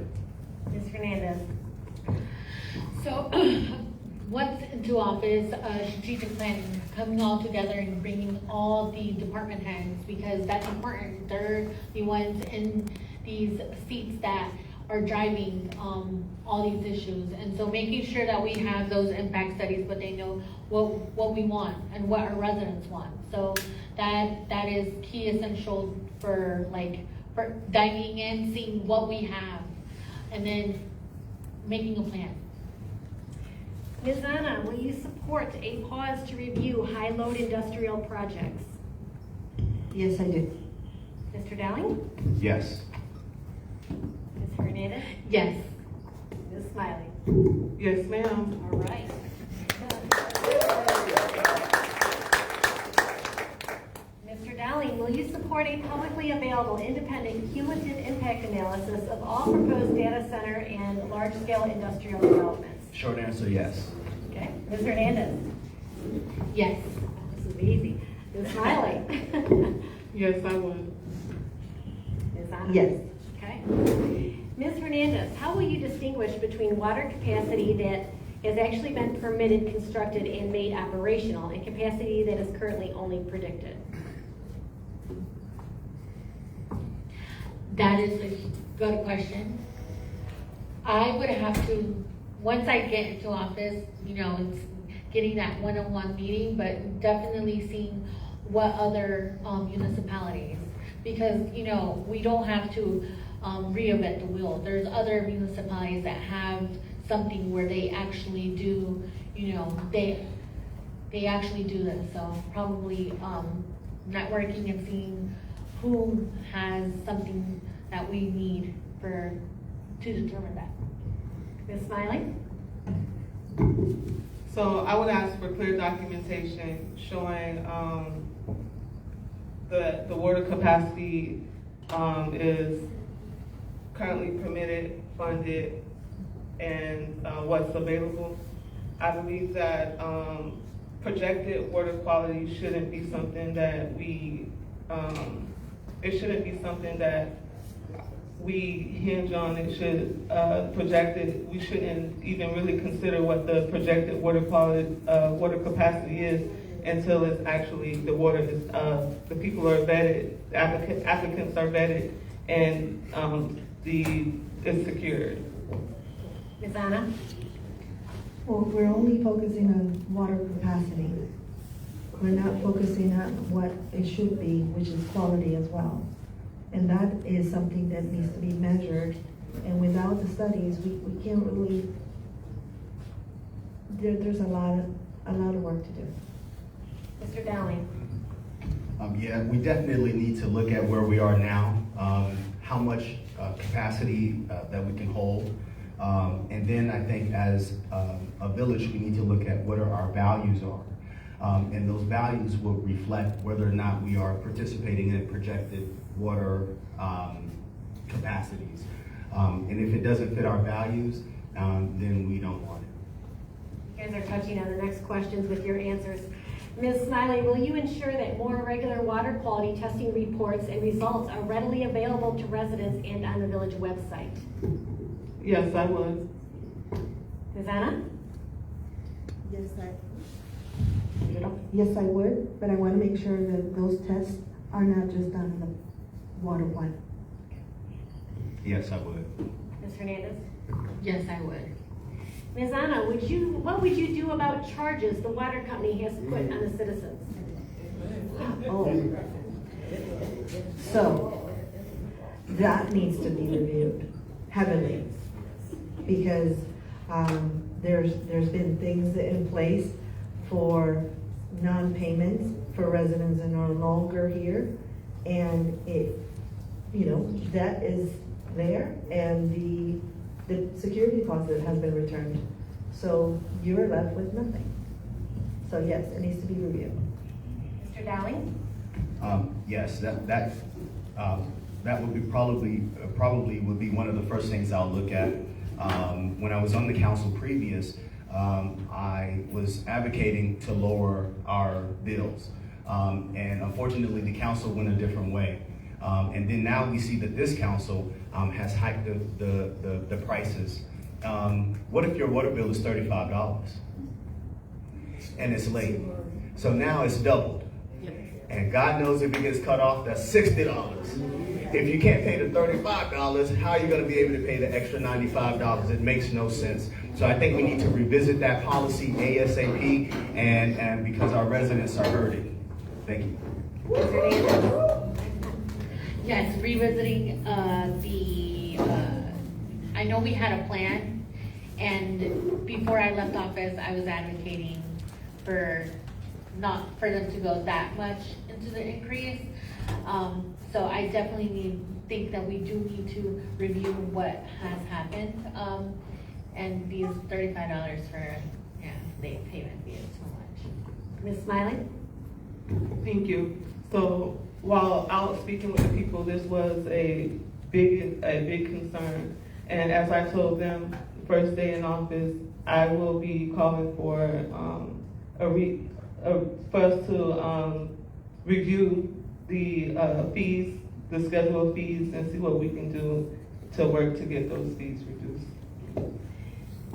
Ms. Hernandez. So, once into office, strategic planning, coming all together and bringing all the department heads, because that's important. They're the ones in these seats that are driving all these issues. And so making sure that we have those impact studies, but they know what we want and what our residents want. So that is key essential for diving in, seeing what we have, and then making a plan. Ms. Anna, will you support a pause to review high-load industrial projects? Yes, I do. Mr. Dowling? Yes. Ms. Hernandez? Yes. Ms. Smiley? Yes, ma'am. All right. Mr. Dowling, will you support a publicly available independent cumulative impact analysis of all proposed data center and large-scale industrial developments? Short answer, yes. Okay. Ms. Hernandez? Yes. This is easy. Ms. Smiley? Yes, I would. Ms. Anna? Yes. Okay. Ms. Hernandez, how will you distinguish between water capacity that has actually been permitted, constructed, and made operational, and capacity that is currently only predicted? That is a good question. I would have to, once I get into office, it's getting that one-on-one meeting, but definitely seeing what other municipalities, because, we don't have to reinvent the wheel. There's other municipalities that have something where they actually do, they actually do this. So probably networking and seeing who has something that we need to determine that. Ms. Smiley? So I would ask for clear documentation showing the water capacity is currently permitted, funded, and what's available. I believe that projected water quality shouldn't be something that it shouldn't be something that we hinge on. It should we shouldn't even really consider what the projected water quality, water capacity is until it's actually the water is, the people are vetted, the applicants are vetted, and it's secured. Ms. Anna? Well, we're only focusing on water capacity. We're not focusing on what it should be, which is quality as well. And that is something that needs to be measured. And without the studies, we can't really, there's a lot of work to do. Mr. Dowling? Yeah, we definitely need to look at where we are now, how much capacity that we can hold. And then I think as a village, we need to look at what our values are. And those values will reflect whether or not we are participating in projected water capacities. And if it doesn't fit our values, then we don't want it. You guys are touching on the next questions with your answers. Ms. Smiley, will you ensure that more regular water quality testing reports and results are readily available to residents and on the village website? Yes, I would. Ms. Anna? Yes, I would, but I want to make sure that those tests are not just done in the water plant. Yes, I would. Ms. Hernandez? Yes, I would. Ms. Anna, what would you do about charges the water company has put on the citizens? Oh. So, that needs to be reviewed heavily, because there's been things in place for non-payments for residents that are no longer here, and it, that is there, and the security deposit has been returned, so you're left with nothing. So yes, it needs to be reviewed. Mr. Dowling? Yes, that would be probably would be one of the first things I'll look at. When I was on the council previous, I was advocating to lower our bills. And unfortunately, the council went a different way. And then now we see that this council has hiked the prices. What if your water bill is $35 and it's late? So now it's doubled. And God knows if it gets cut off, that's $60. If you can't pay the $35, how are you going to be able to pay the extra $95? It makes no sense. So I think we need to revisit that policy ASAP, and because our residents are hurting. Thank you. Yes, revisiting I know we had a plan, and before I left office, I was advocating for not for them to go that much into the increase. So I definitely think that we do need to review what has happened, and these $35 for late payment fee is too much. Ms. Smiley? Thank you. So while out speaking with the people, this was a big concern. And as I told them first day in office, I will be calling for for us to review the fees, the schedule of fees, and see what we can do to work to get those fees reduced.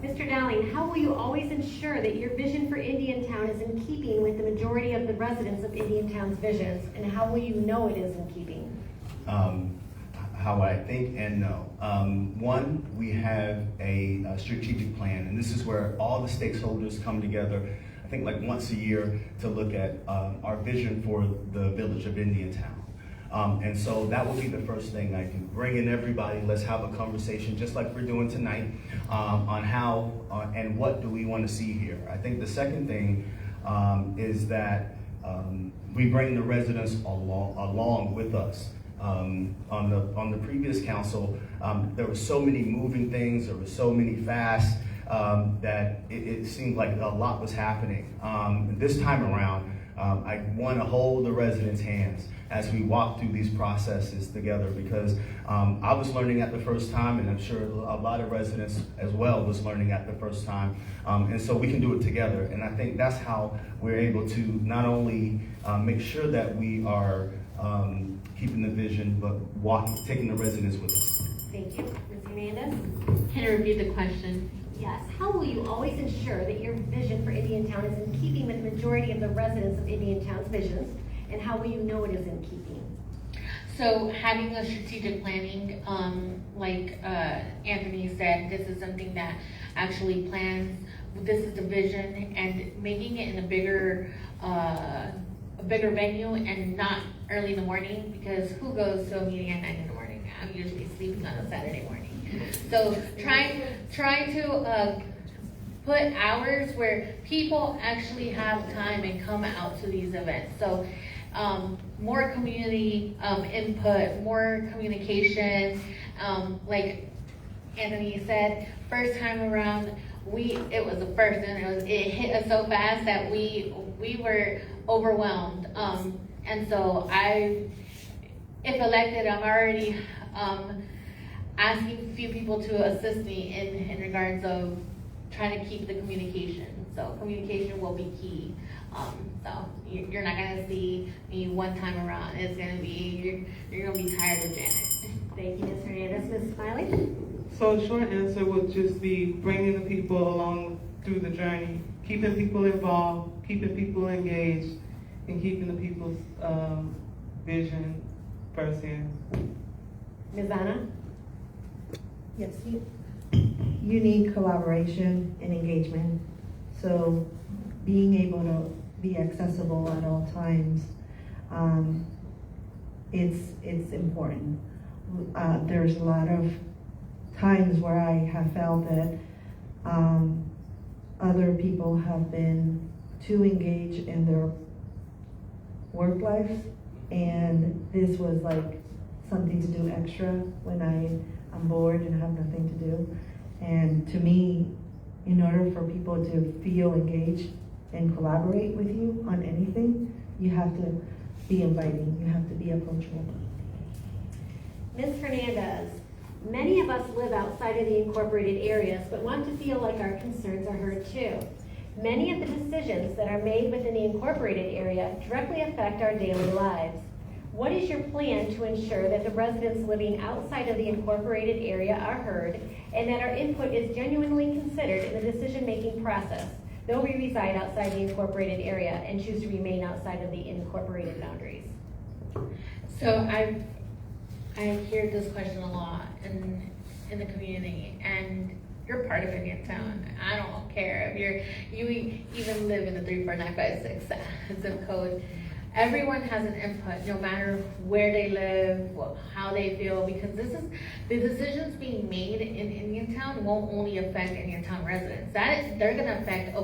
Mr. Dowling, how will you always ensure that your vision for Indiantown is in keeping with the majority of the residents of Indiantown's visions, and how will you know it is in keeping? How I think and know. One, we have a strategic plan, and this is where all the stakeholders come together, I think like once a year, to look at our vision for the village of Indiantown. And so that will be the first thing I do. Bring in everybody, let's have a conversation just like we're doing tonight on how and what do we want to see here. I think the second thing is that we bring the residents along with us. On the previous council, there were so many moving things, there were so many fasts that it seemed like a lot was happening. This time around, I want to hold the residents' hands as we walk through these processes together, because I was learning at the first time, and I'm sure a lot of residents as well was learning at the first time. And so we can do it together. And I think that's how we're able to not only make sure that we are keeping the vision, but taking the residents with us. Thank you. Ms. Hernandez? Can you repeat the question? Yes. How will you always ensure that your vision for Indiantown is in keeping with the majority of the residents of Indiantown's visions, and how will you know it is in keeping? So having a strategic planning, like Anthony said, this is something that actually plans, this is the vision, and making it in a bigger venue and not early in the morning, because who goes to a meeting at 9 in the morning? I'm usually sleeping on a Saturday morning. So trying to put hours where people actually have time and come out to these events. So more community input, more communication. Like Anthony said, first time around, it was the first, and it hit us so fast that we were overwhelmed. And so if elected, I'm already asking a few people to assist me in regards of trying to keep the communication. So communication will be key. So you're not gonna see me one time around. It's gonna be, you're gonna be tired of Janet. Thank you, Ms. Hernandez. Ms. Smiley? So a short answer would just be bringing the people along through the journey, keeping people involved, keeping people engaged, and keeping the people vision firsthand. Ms. Anna? Yes, you need collaboration and engagement. So being able to be accessible at all times, it's important. There's a lot of times where I have felt that other people have been too engaged in their work life, and this was like something to do extra when I'm bored and have nothing to do. And to me, in order for people to feel engaged and collaborate with you on anything, you have to be inviting, you have to be approachable. Ms. Hernandez, many of us live outside of the incorporated areas but want to feel like our concerns are heard too. Many of the decisions that are made within the incorporated area directly affect our daily lives. What is your plan to ensure that the residents living outside of the incorporated area are heard and that our input is genuinely considered in the decision-making process, though we reside outside the incorporated area and choose to remain outside of the incorporated boundaries? So I hear this question a lot in the community, and you're part of Indiantown. I don't care if you even live in the 34956 zip code. Everyone has an input, no matter where they live, how they feel, because the decisions being made in Indiantown won't only affect Indiantown residents. They're gonna affect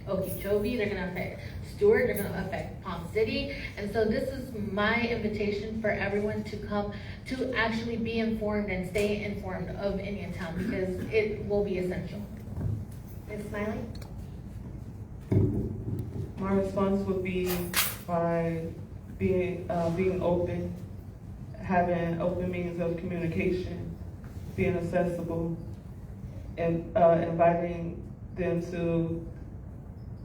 Okeechobee, they're gonna affect Stewart, they're gonna affect Palm City. And so this is my invitation for everyone to come to actually be informed and stay informed of Indiantown, because it will be essential. Ms. Smiley? My response would be by being open, having open means of communication, being accessible, and inviting them to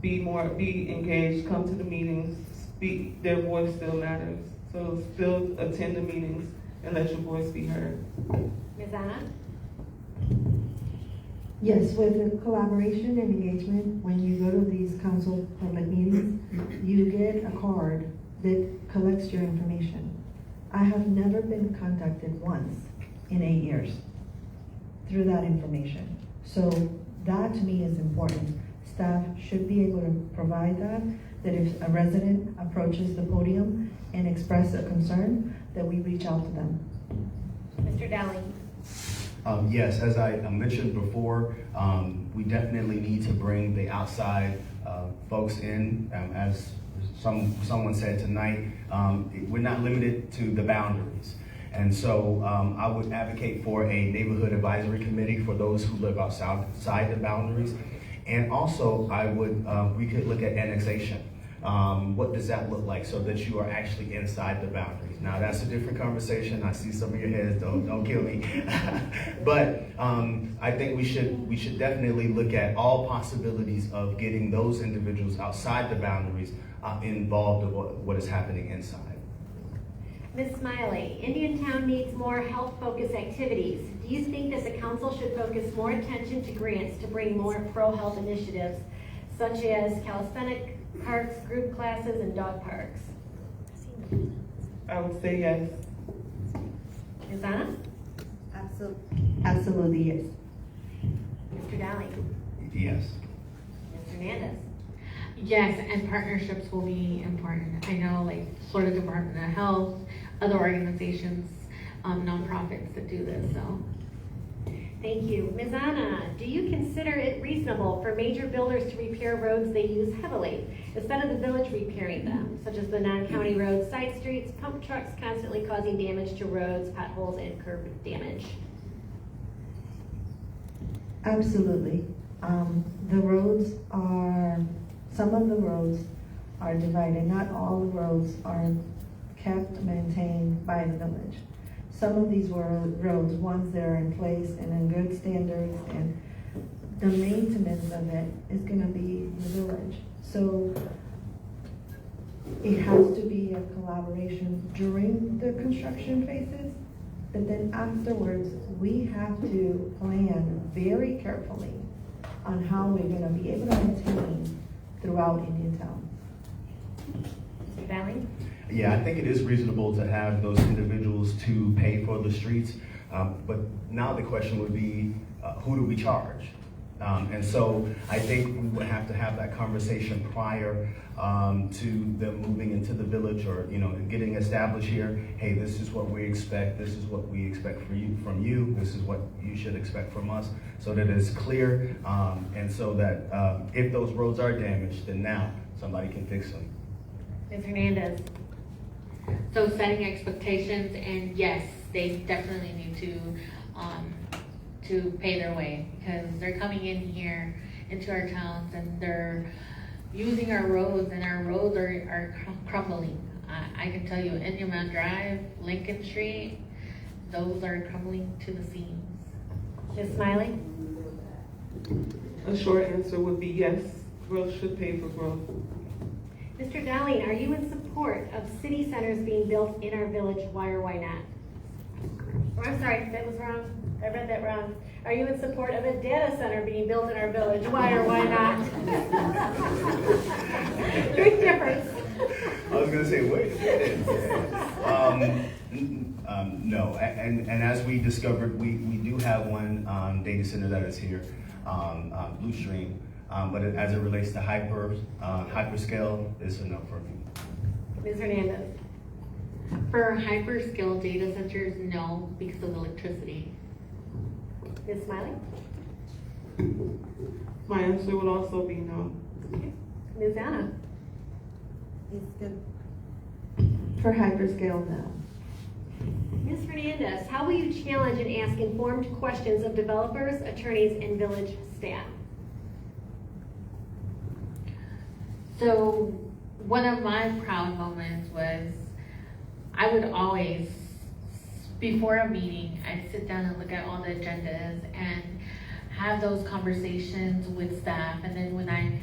be engaged, come to the meetings, speak. Their voice still matters. So still attend the meetings and let your voice be heard. Ms. Anna? Yes, with the collaboration and engagement, when you go to these council public meetings, you get a card that collects your information. I have never been contacted once in 8 years through that information. So that to me is important. Staff should be able to provide that if a resident approaches the podium and express a concern, that we reach out to them. Mr. Dowling? Yes, as I mentioned before, we definitely need to bring the outside folks in. As someone said tonight, we're not limited to the boundaries. And so I would advocate for a neighborhood advisory committee for those who live outside the boundaries. And also, we could look at annexation. What does that look like so that you are actually inside the boundaries? Now that's a different conversation. I see some of your heads, don't kill me. But I think we should definitely look at all possibilities of getting those individuals outside the boundaries involved in what is happening inside. Ms. Smiley, Indiantown needs more health-focused activities. Do you think that the council should focus more attention to grants to bring more pro-health initiatives, such as calisthenic parks, group classes, and dog parks? I would say yes. Ms. Anna? Absolutely, yes. Mr. Dowling? Yes. Ms. Hernandez? Yes, and partnerships will be important. I know, like Florida Department of Health, other organizations, nonprofits that do this, so. Thank you. Ms. Anna, do you consider it reasonable for major builders to repair roads they use heavily instead of the village repairing them, such as the non-county roads, side streets, pump trucks constantly causing damage to roads, potholes, and curb damage? Absolutely. Some of the roads are divided. Not all the roads are kept, maintained by the village. Some of these roads, once they're in place and in good standards, and the maintenance of it is gonna be the village. So it has to be a collaboration during the construction phases, but then afterwards, we have to plan very carefully on how we're gonna be able to maintain throughout Indiantown. Mr. Dowling? Yeah, I think it is reasonable to have those individuals to pay for the streets, but now the question would be, who do we charge? And so I think we would have to have that conversation prior to them moving into the village, or getting established here. Hey, this is what we expect. This is what we expect from you. This is what you should expect from us, so that it's clear, and so that if those roads are damaged, then now somebody can fix them. Ms. Hernandez? So setting expectations, and yes, they definitely need to pay their way, because they're coming in here into our towns and they're using our roads, and our roads are crumbling. I can tell you, Indiantown Drive, Lincoln Street, those are crumbling to the seams. Ms. Smiley? A short answer would be yes, growth should pay for growth. Mr. Dowling, are you in support of city centers being built in our village? Why or why not? Oh, I'm sorry, that was wrong. I read that wrong. Are you in support of a data center being built in our village? Why or why not? Big difference. I was gonna say, wait a minute. No, and as we discovered, we do have one data center that is here, Blue Stream, but as it relates to hyperscale, it's a no for me. Ms. Hernandez? For hyperscale data centers, no, because of electricity. Ms. Smiley? My answer would also be no. Okay. Ms. Anna? It's good. For hyperscale, no. Ms. Hernandez, how will you challenge and ask informed questions of developers, attorneys, and village staff? So one of my proud moments was, I would always, before a meeting, I'd sit down and look at all the agendas and have those conversations with staff. And then when I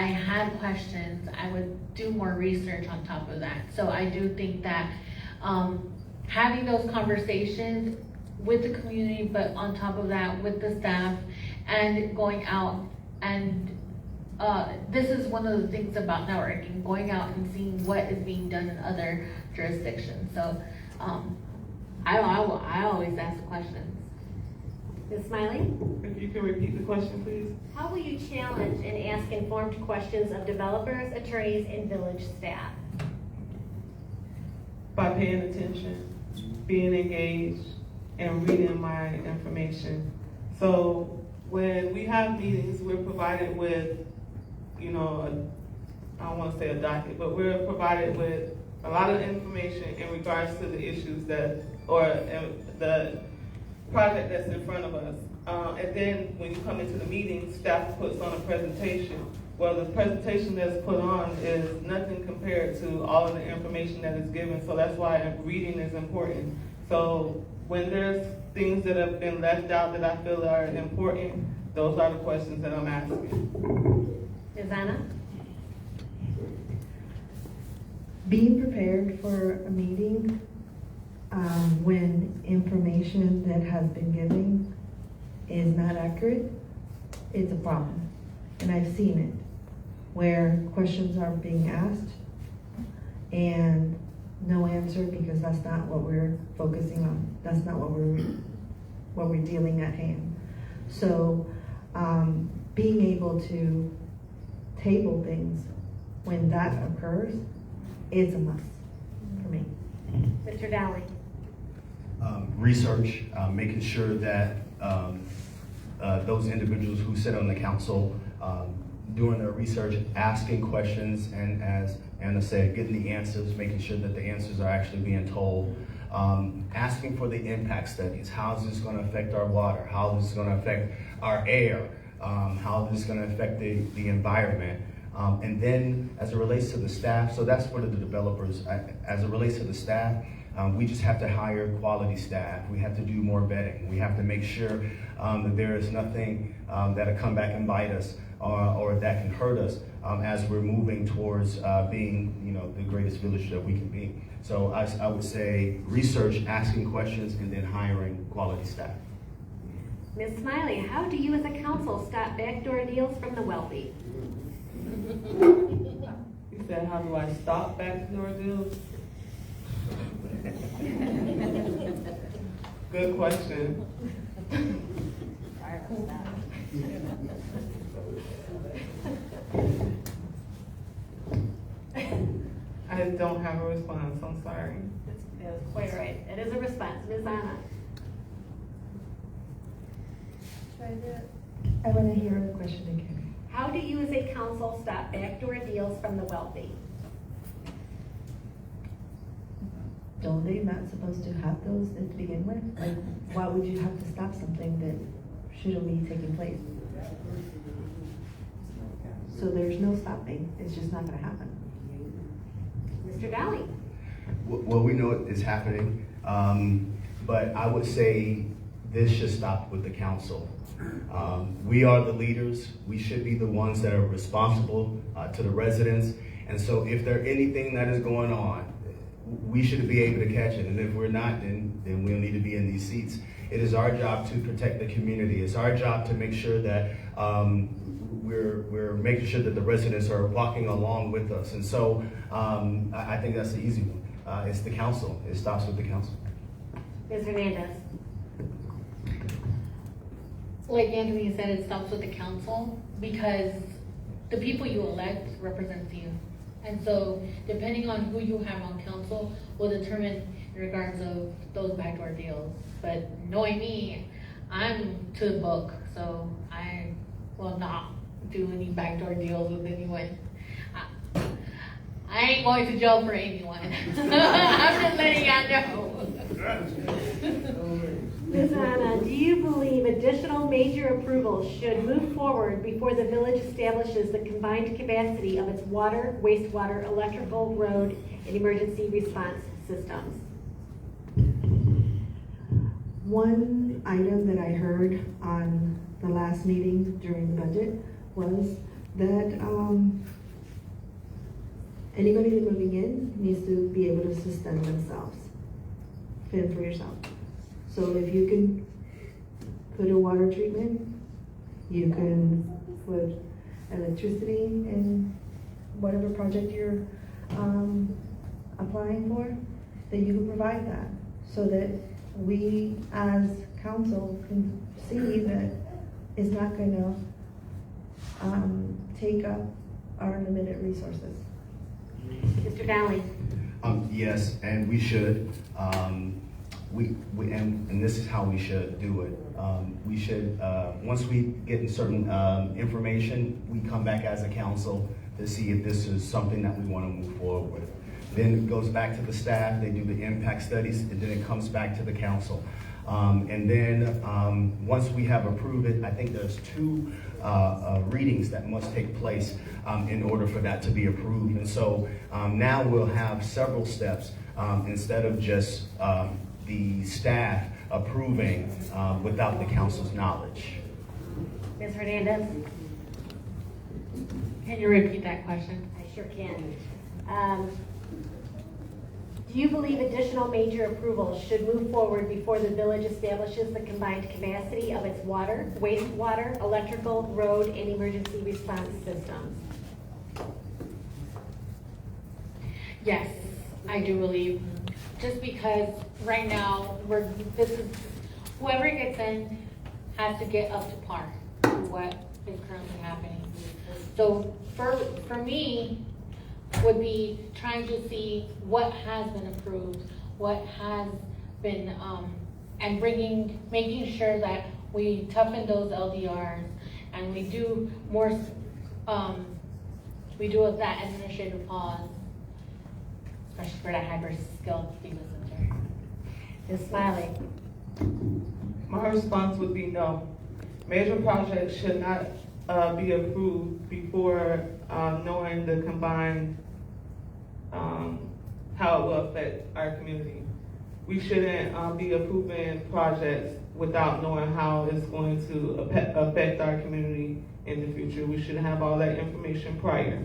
had questions, I would do more research on top of that. So I do think that having those conversations with the community, but on top of that, with the staff, and going out and this is one of the things about networking, going out and seeing what is being done in other jurisdictions. So I always ask questions. Ms. Smiley? If you can repeat the question, please. How will you challenge and ask informed questions of developers, attorneys, and village staff? By paying attention, being engaged, and reading my information. So when we have meetings, we're provided with, I don't want to say a docket, but we're provided with a lot of information in regards to the issues or the project that's in front of us. And then when you come into the meeting, staff puts on a presentation. Well, the presentation that's put on is nothing compared to all of the information that is given. So that's why reading is important. So when there's things that have been left out that I feel are important, those are the questions that I'm asking. Ms. Anna? Being prepared for a meeting when information that has been given is not accurate, it's a problem. And I've seen it, where questions are being asked and no answer because that's not what we're focusing on. That's not what we're dealing at hand. So being able to table things when that occurs is a must for me. Mr. Dowling? Research, making sure that those individuals who sit on the council, doing their research, asking questions, and as Anna said, getting the answers, making sure that the answers are actually being told, asking for the impact studies. How is this going to affect our water? How is this going to affect our air? How is this going to affect the environment? And then as it relates to the staff, so that's for the developers. As it relates to the staff, we just have to hire quality staff. We have to do more vetting. We have to make sure that there is nothing that'll come back and bite us or that can hurt us as we're moving towards being, the greatest village that we can be. So I would say research, asking questions, and then hiring quality staff. Ms. Smiley, how do you as a council stop backdoor deals from the wealthy? You said, how do I stop backdoor deals? Good question. I don't have a response, I'm sorry. That's quite right. It is a response. Ms. Anna? I want to hear the question again. How do you as a council stop backdoor deals from the wealthy? Don't they not supposed to have those to begin with? Like, why would you have to stop something that shouldn't be taking place? So there's no stopping, it's just not gonna happen. Mr. Dowling? Well, we know it's happening, but I would say this should stop with the council. We are the leaders. We should be the ones that are responsible to the residents. And so if there's anything that is going on, we should be able to catch it. And if we're not, then we'll need to be in these seats. It is our job to protect the community. It's our job to make sure that we're making sure that the residents are walking along with us. And so I think that's the easy one. It's the council. It stops with the council. Ms. Hernandez? Like Anthony said, it stops with the council because the people you elect represents you. And so depending on who you have on council will determine in regards of those backdoor deals. But knowing me, I'm to the book, so I will not do any backdoor deals with anyone. I ain't going to jail for anyone. I'm just letting y'all know. Ms. Anna, do you believe additional major approvals should move forward before the village establishes the combined capacity of its water, wastewater, electrical, road, and emergency response systems? One item that I heard on the last meeting during the budget was that anybody that's moving in needs to be able to sustain themselves, fend for yourself. So if you can put a water treatment, you can put electricity in whatever project you're applying for, then you can provide that so that we as council can see that it's not gonna take up our limited resources. Mr. Dowling? Yes, and we should. And this is how we should do it. We should, once we get certain information, we come back as a council to see if this is something that we want to move forward with. Then it goes back to the staff, they do the impact studies, and then it comes back to the council. And then once we have approved it, I think there's 2 readings that must take place in order for that to be approved. And so now we'll have several steps instead of just the staff approving without the council's knowledge. Ms. Hernandez? Can you repeat that question? I sure can. Do you believe additional major approvals should move forward before the village establishes the combined capacity of its water, wastewater, electrical, road, and emergency response systems? Yes, I do believe. Just because right now whoever gets in has to get up to par to what is currently happening. So for me, would be trying to see what has been approved, what has been, and making sure that we toughen those LDRs and we do more, we do that administrative pause, especially for that hybrid skill FEMA center. Ms. Smiley? My response would be no. Major projects should not be approved before knowing the combined, how it will affect our community. We shouldn't be approving projects without knowing how it's going to affect our community in the future. We should have all that information prior.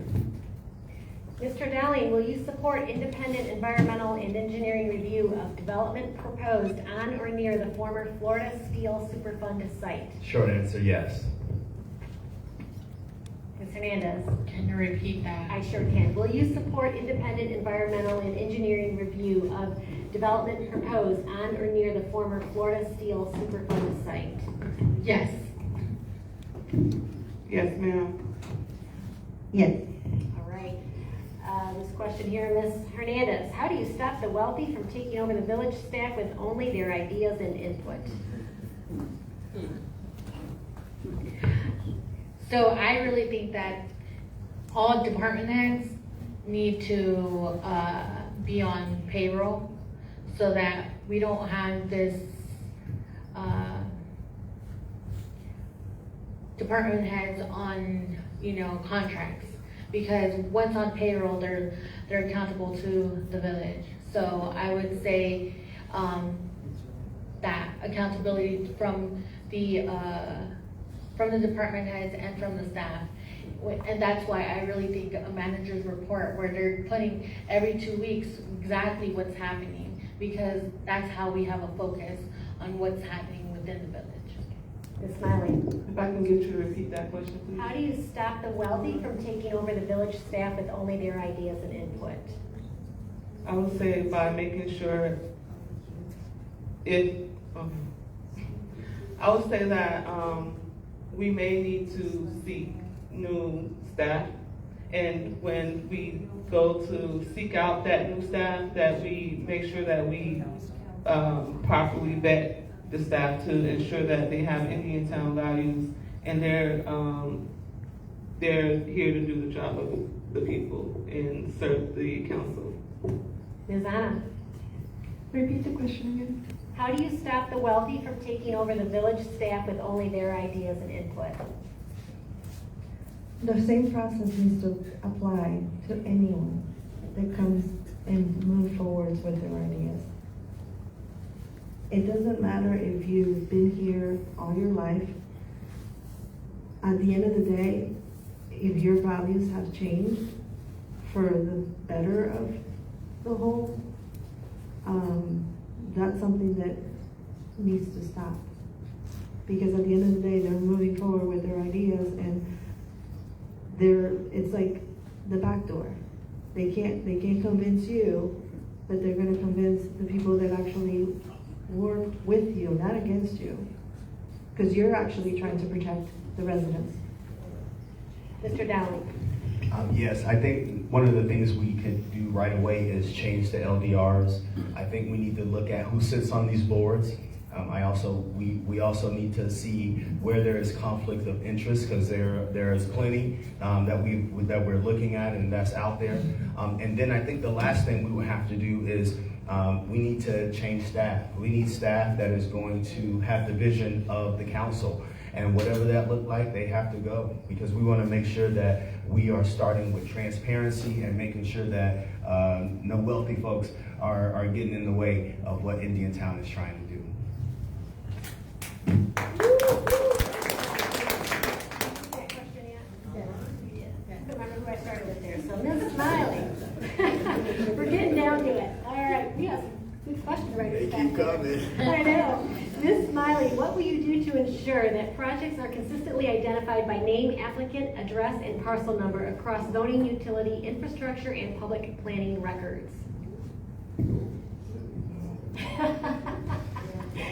Mr. Dowling, will you support independent environmental and engineering review of development proposed on or near the former Florida Steel Superfund site? Short answer, yes. Ms. Hernandez? Can you repeat that? I sure can. Will you support independent environmental and engineering review of development proposed on or near the former Florida Steel Superfund site? Yes. Yes, ma'am. Yes. All right. This question here, Ms. Hernandez. How do you stop the wealthy from taking over the village staff with only their ideas and input? So I really think that all department heads need to be on payroll so that we don't have this department heads on, contracts. Because once on payroll, they're accountable to the village. So I would say that accountability from the department heads and from the staff. And that's why I really think a manager's report where they're putting every 2 weeks exactly what's happening, because that's how we have a focus on what's happening within the village. Ms. Smiley? If I can get you to repeat that question, please. How do you stop the wealthy from taking over the village staff with only their ideas and input? I would say by making sure I would say that we may need to seek new staff, and when we go to seek out that new staff, that we make sure that we properly vet the staff to ensure that they have Indiantown values and they're here to do the job of the people and serve the council. Ms. Anna? Repeat the question again. How do you stop the wealthy from taking over the village staff with only their ideas and input? The same process needs to apply to anyone that comes and move forward with their ideas. It doesn't matter if you've been here all your life. At the end of the day, if your values have changed for the better of the whole, that's something that needs to stop. Because at the end of the day, they're moving forward with their ideas, and it's like the back door. They can't convince you, but they're gonna convince the people that actually work with you, not against you. Because you're actually trying to protect the residents. Mr. Dowling? Yes, I think one of the things we could do right away is change the LDRs. I think we need to look at who sits on these boards. We also need to see where there is conflict of interest, because there is plenty that we're looking at and that's out there. And then I think the last thing we would have to do is we need to change staff. We need staff that is going to have the vision of the council. And whatever that look like, they have to go, because we want to make sure that we are starting with transparency and making sure that no wealthy folks are getting in the way of what Indiantown is trying to do. Remember who I started with there. So Ms. Smiley, we're getting down to it. All right, we have some good questions right They back keep there. coming. I know. Ms. Smiley, what will you do to ensure that projects are consistently identified by name, applicant, address, and parcel number across zoning, utility, infrastructure, and public planning records?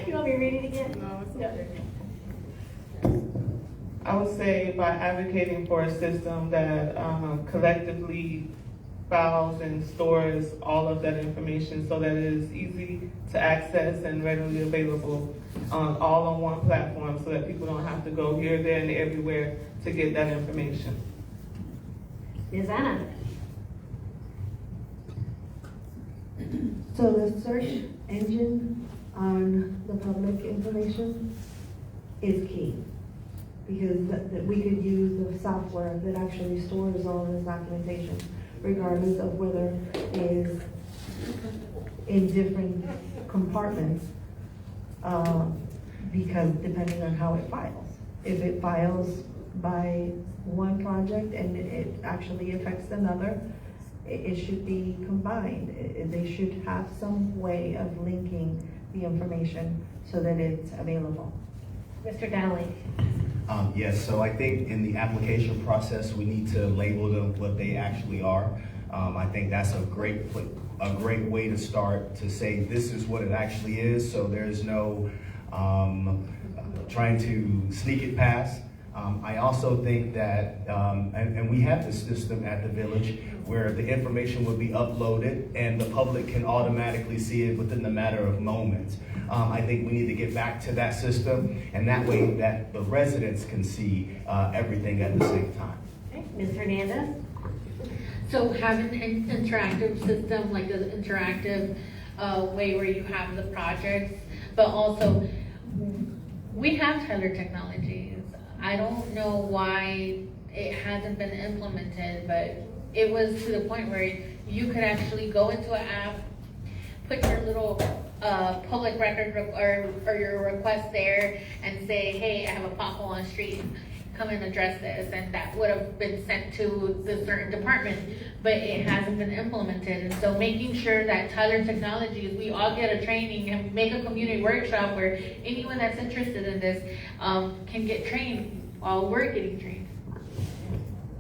You want me to read it again? No, it's No. okay. I would say by advocating for a system that collectively files and stores all of that information so that it is easy to access and readily available all on one platform, so that people don't have to go here, there, and everywhere to get that information. Ms. Anna? So the search engine on the public information is key, because that we could use the software that actually stores all this documentation, regardless of whether it is in different compartments, because depending on how it files. If it files by one project and it actually affects another, it should be combined. They should have some way of linking the information so that it's available. Mr. Dowling? Yes, so I think in the application process, we need to label them what they actually are. I think that's a great way to start, to say this is what it actually is, so there's no trying to sneak it past. I also think that, and we have this system at the village where the information will be uploaded and the public can automatically see it within the matter of moments. I think we need to get back to that system, and that way that the residents can see everything at the same time. Okay, Ms. Hernandez? So having an interactive system, like an interactive way where you have the projects, but also we have Tyler Technologies. I don't know why it hasn't been implemented, but it was to the point where you could actually go into an app, put your little public record or your request there and say, hey, I have a pothole on the street, come and address this, and that would have been sent to the certain department, but it hasn't been implemented. And so making sure that Tyler Technologies, we all get a training and make a community workshop where anyone that's interested in this can get trained while we're getting trained.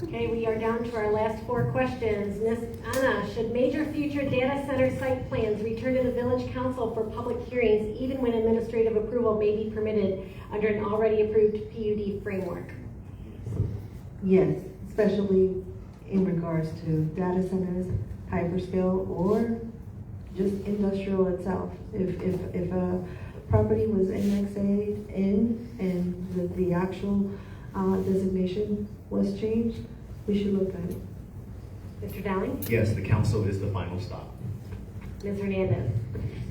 Okay, we are down to our last 4 questions. Ms. Anna, should major future data center site plans return to the village council for public hearings even when administrative approval may be permitted under an already approved PUD framework? Yes, especially in regards to data centers, hyperscale, or just industrial itself. If a property was annexed in and the actual designation was changed, we should look at it. Mr. Dowling? Yes, the council is the final stop. Ms. Hernandez?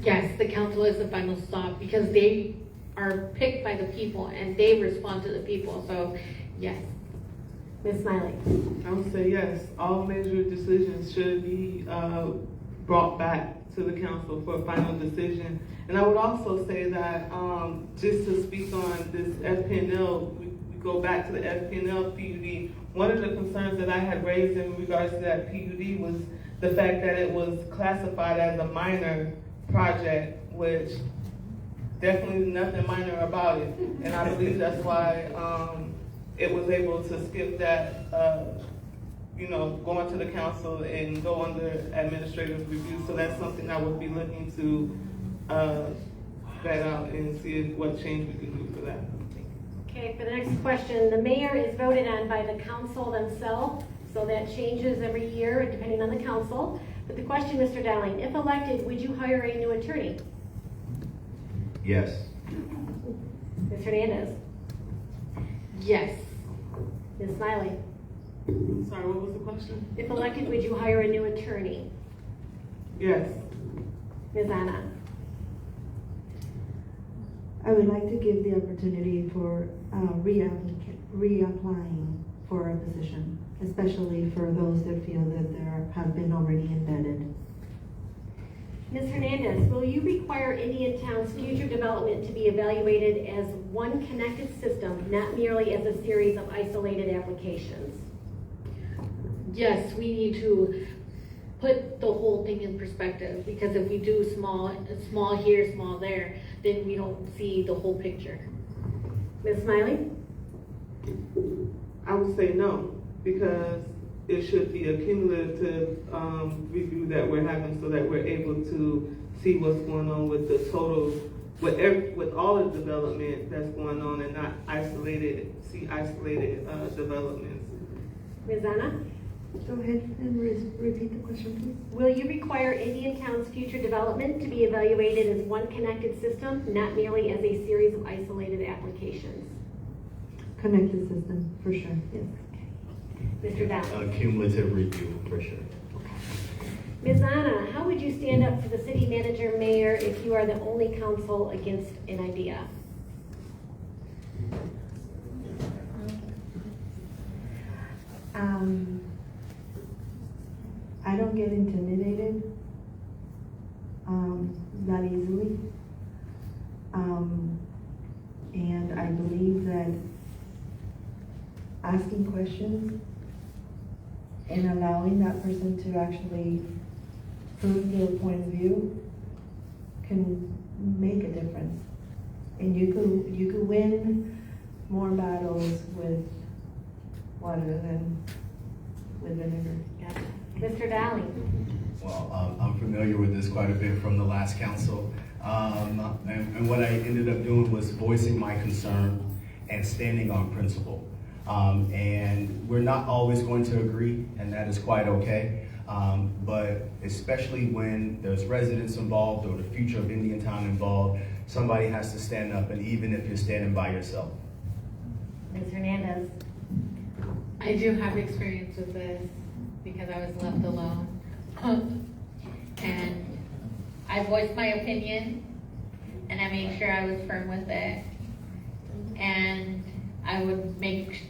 Yes, the council is the final stop because they are picked by the people and they respond to the people, so yes. Ms. Smiley? I would say yes, all major decisions should be brought back to the council for a final decision. And I would also say that, just to speak on this FPNL, we go back to the FPNL PUD, one of the concerns that I had raised in regards to that PUD was the fact that it was classified as a minor project, which definitely nothing minor about it. And I believe that's why it was able to skip that, going to the council and go under administrative review. So that's something I would be looking to vet out and see what change we can do for that. Okay, for the next question, the mayor is voted on by the council themselves, so that changes every year depending on the council. But the question, Mr. Dowling, if elected, would you hire a new attorney? Yes. Ms. Hernandez? Yes. Ms. Smiley? Sorry, what was the question? If elected, would you hire a new attorney? Yes. Ms. Anna? I would like to give the opportunity for reapplying for a position, especially for those that feel that have been already embedded. Ms. Hernandez, will you require Indiantown's future development to be evaluated as one connected system, not merely as a series of isolated applications? Yes, we need to put the whole thing in perspective, because if we do small here, small there, then we don't see the whole picture. Ms. Smiley? I would say no, because it should be a cumulative review that we're having so that we're able to see what's going on with the total, with all the development that's going on and not isolated developments. Ms. Anna? Go ahead and repeat the question, please. Will you require Indiantown's future development to be evaluated as one connected system, not merely as a series of isolated applications? Connected system, for sure, yes. Mr. Dowling? A cumulative review, for sure. Ms. Anna, how would you stand up to the city manager, mayor, if you are the only council against an idea? I don't get intimidated that easily. And I believe that asking questions and allowing that person to actually prove their point of view can make a difference. And you could win more battles with water than with vinegar. Gotcha. Mr. Dowling? Well, I'm familiar with this quite a bit from the last council. And what I ended up doing was voicing my concern and standing on principle. And we're not always going to agree, and that is quite okay. But especially when there's residents involved or the future of Indiantown involved, somebody has to stand up, and even if you're standing by yourself. Ms. Hernandez? I do have experience with this because I was left alone. And I voiced my opinion and I made sure I was firm with it. And I would make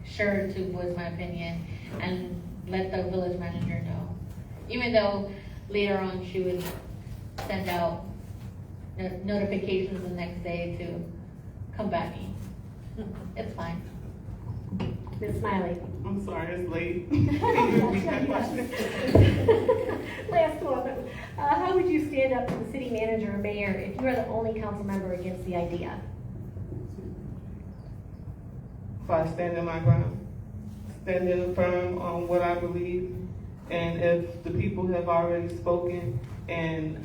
sure to voice my opinion and let the village manager know. Even though later on she would send out notifications the next day to combat me. It's fine. Ms. Smiley? I'm sorry, it's late. Can you repeat that question? Last one. How would you stand up to the city manager or mayor if you are the only council member against the idea? If I stand in my ground, standing firm on what I believe, and if the people have already spoken and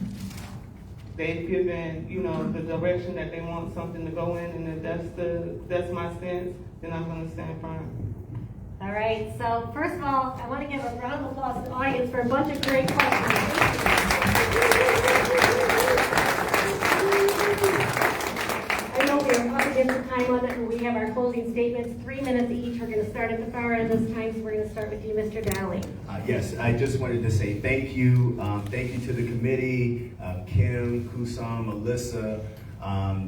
they've given, the direction that they want something to go in, and if that's my stance, then I'm gonna stand firm. All right, so first of all, I want to give a round of applause to the audience for a bunch of great questions. I know we're up against the time limit and we have our closing statements, 3 minutes each. We're going to start at the far end this time, so we're going to start with you, Mr. Dowling. Yes, I just wanted to say thank you. Thank you to the committee, Kim, Kusam, Melissa,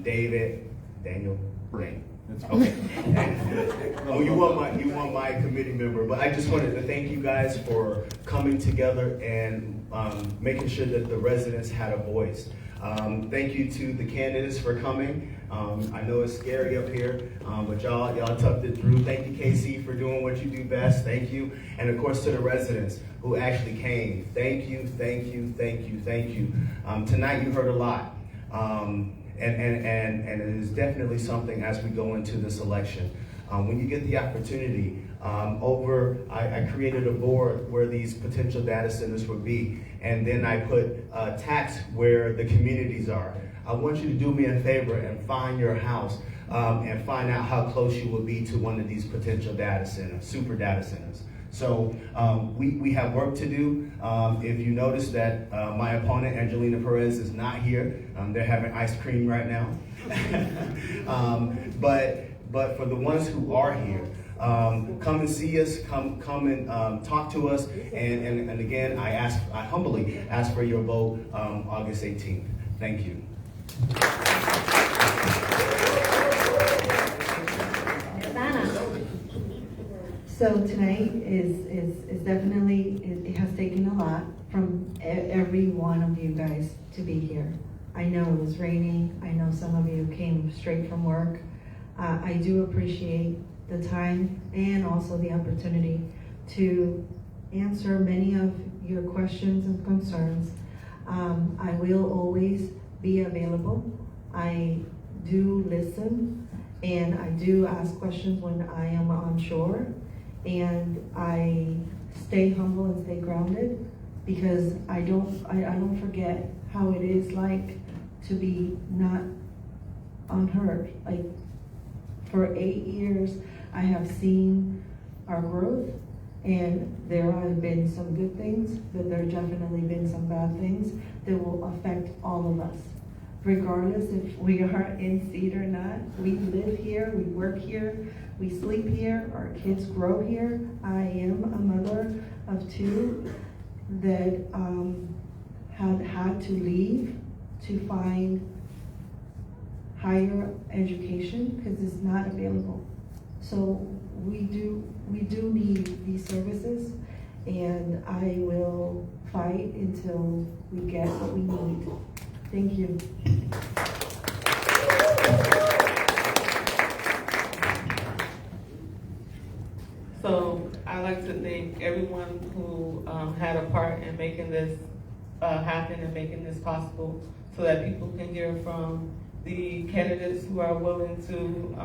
David, Daniel, Ray. Okay. Oh, you want my committee member, but I just wanted to thank you guys for coming together and making sure that the residents had a voice. Thank you to the candidates for coming. I know it's scary up here, but y'all toughed it through. Thank you, KC, for doing what you do best. Thank you. And of course to the residents who actually came. Thank you, thank you, thank you, thank you. Tonight you heard a lot. And it is definitely something as we go into this election. When you get the opportunity, I created a board where these potential data centers would be, and then I put tax where the communities are. I want you to do me a favor and find your house and find out how close you will be to one of these potential data centers, super data centers. So we have work to do. If you notice that my opponent, Angelina Perez, is not here, they're having ice cream right now. But for the ones who are here, come and see us, come and talk to us. And again, I humbly ask for your vote August 18th. Thank you. So tonight is definitely, it has taken a lot from every one of you guys to be here. I know it was raining. I know some of you came straight from work. I do appreciate the time and also the opportunity to answer many of your questions and concerns. I will always be available. I do listen and I do ask questions when I am unsure. And I stay humble and stay grounded because I don't forget how it is like to be not unheard. Like for 8 years, I have seen our growth, and there have been some good things, but there have definitely been some bad things that will affect all of us. Regardless if we are in seat or not, we live here, we work here, we sleep here, our kids grow here. I am a mother of 2 that had to leave to find higher education because it's not available. So we do need these services, and I will fight until we get what we need. Thank you. So I'd like to thank everyone who had a part in making this happen and making this possible so that people can hear from the candidates who are willing to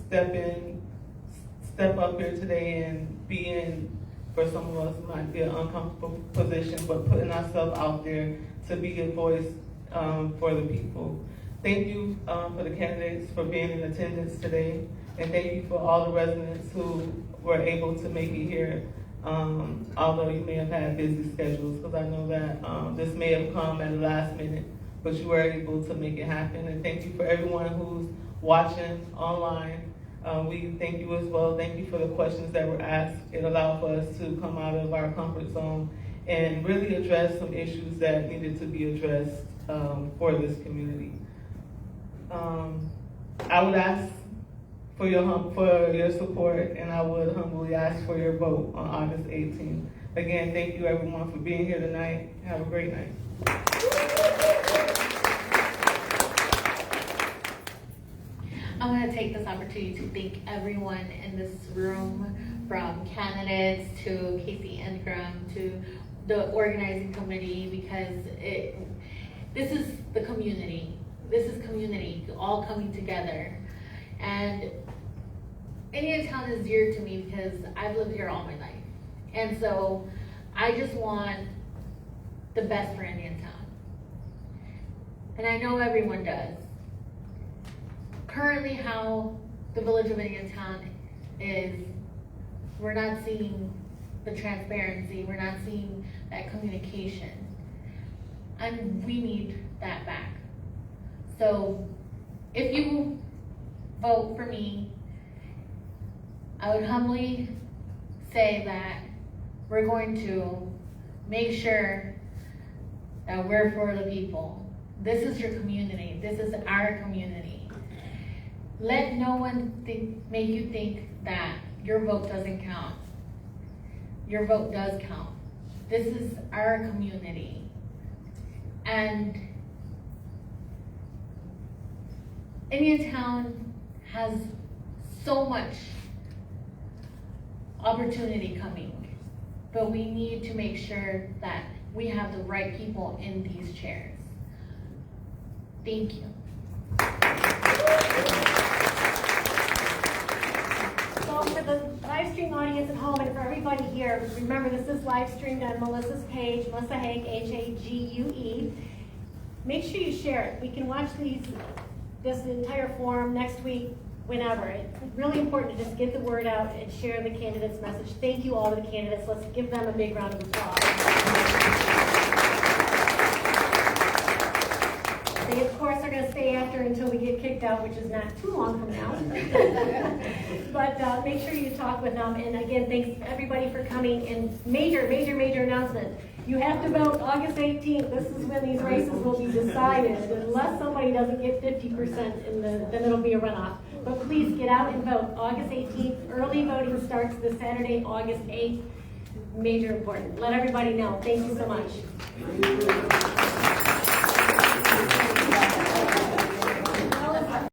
step up here today and be in, for some of us, might be an uncomfortable position, but putting ourselves out there to be a voice for the people. Thank you for the candidates for being in attendance today, and thank you for all the residents who were able to make it here, although you may have had busy schedules, because I know that this may have come at the last minute, but you were able to make it happen. And thank you for everyone who's watching online. We thank you as well. Thank you for the questions that were asked. It allowed for us to come out of our comfort zone and really address some issues that needed to be addressed for this community. I would ask for your support, and I would humbly ask for your vote on August 18th. Again, thank you everyone for being here tonight. Have a great night. I want to take this opportunity to thank everyone in this room, from candidates to Casey Ingram to the organizing committee, because this is the community. This is community all coming together. And Indiantown is dear to me because I've lived here all my life. And so I just want the best for Indiantown. And I know everyone does. Currently, how the village of Indiantown is, we're not seeing the transparency, we're not seeing that communication. And we need that back. So if you vote for me, I would humbly say that we're going to make sure that we're for the people. This is your community. This is our community. Let no one make you think that your vote doesn't count. Your vote does count. This is our community. And Indiantown has so much opportunity coming, but we need to make sure that we have the right people in these chairs. Thank you. So for the live stream audience at home and for everybody here, remember this is live streamed on Melissa's page, Melissa Hague, Hague. Make sure you share it. We can watch this entire forum next week, whenever. It's really important to just get the word out and share the candidates' message. Thank you all to the candidates. Let's give them a big round of applause. They, of course, are going to stay after until we get kicked out, which is not too long from now. But make sure you talk with them. And again, thanks everybody for coming. And major announcement. You have to vote August 18th. This is when these races will be decided. Unless somebody doesn't get 50%, then it'll be a runoff. But please get out and vote. August 18th. Early voting starts this Saturday, August 8th. Major important. Let everybody know. Thank you so much.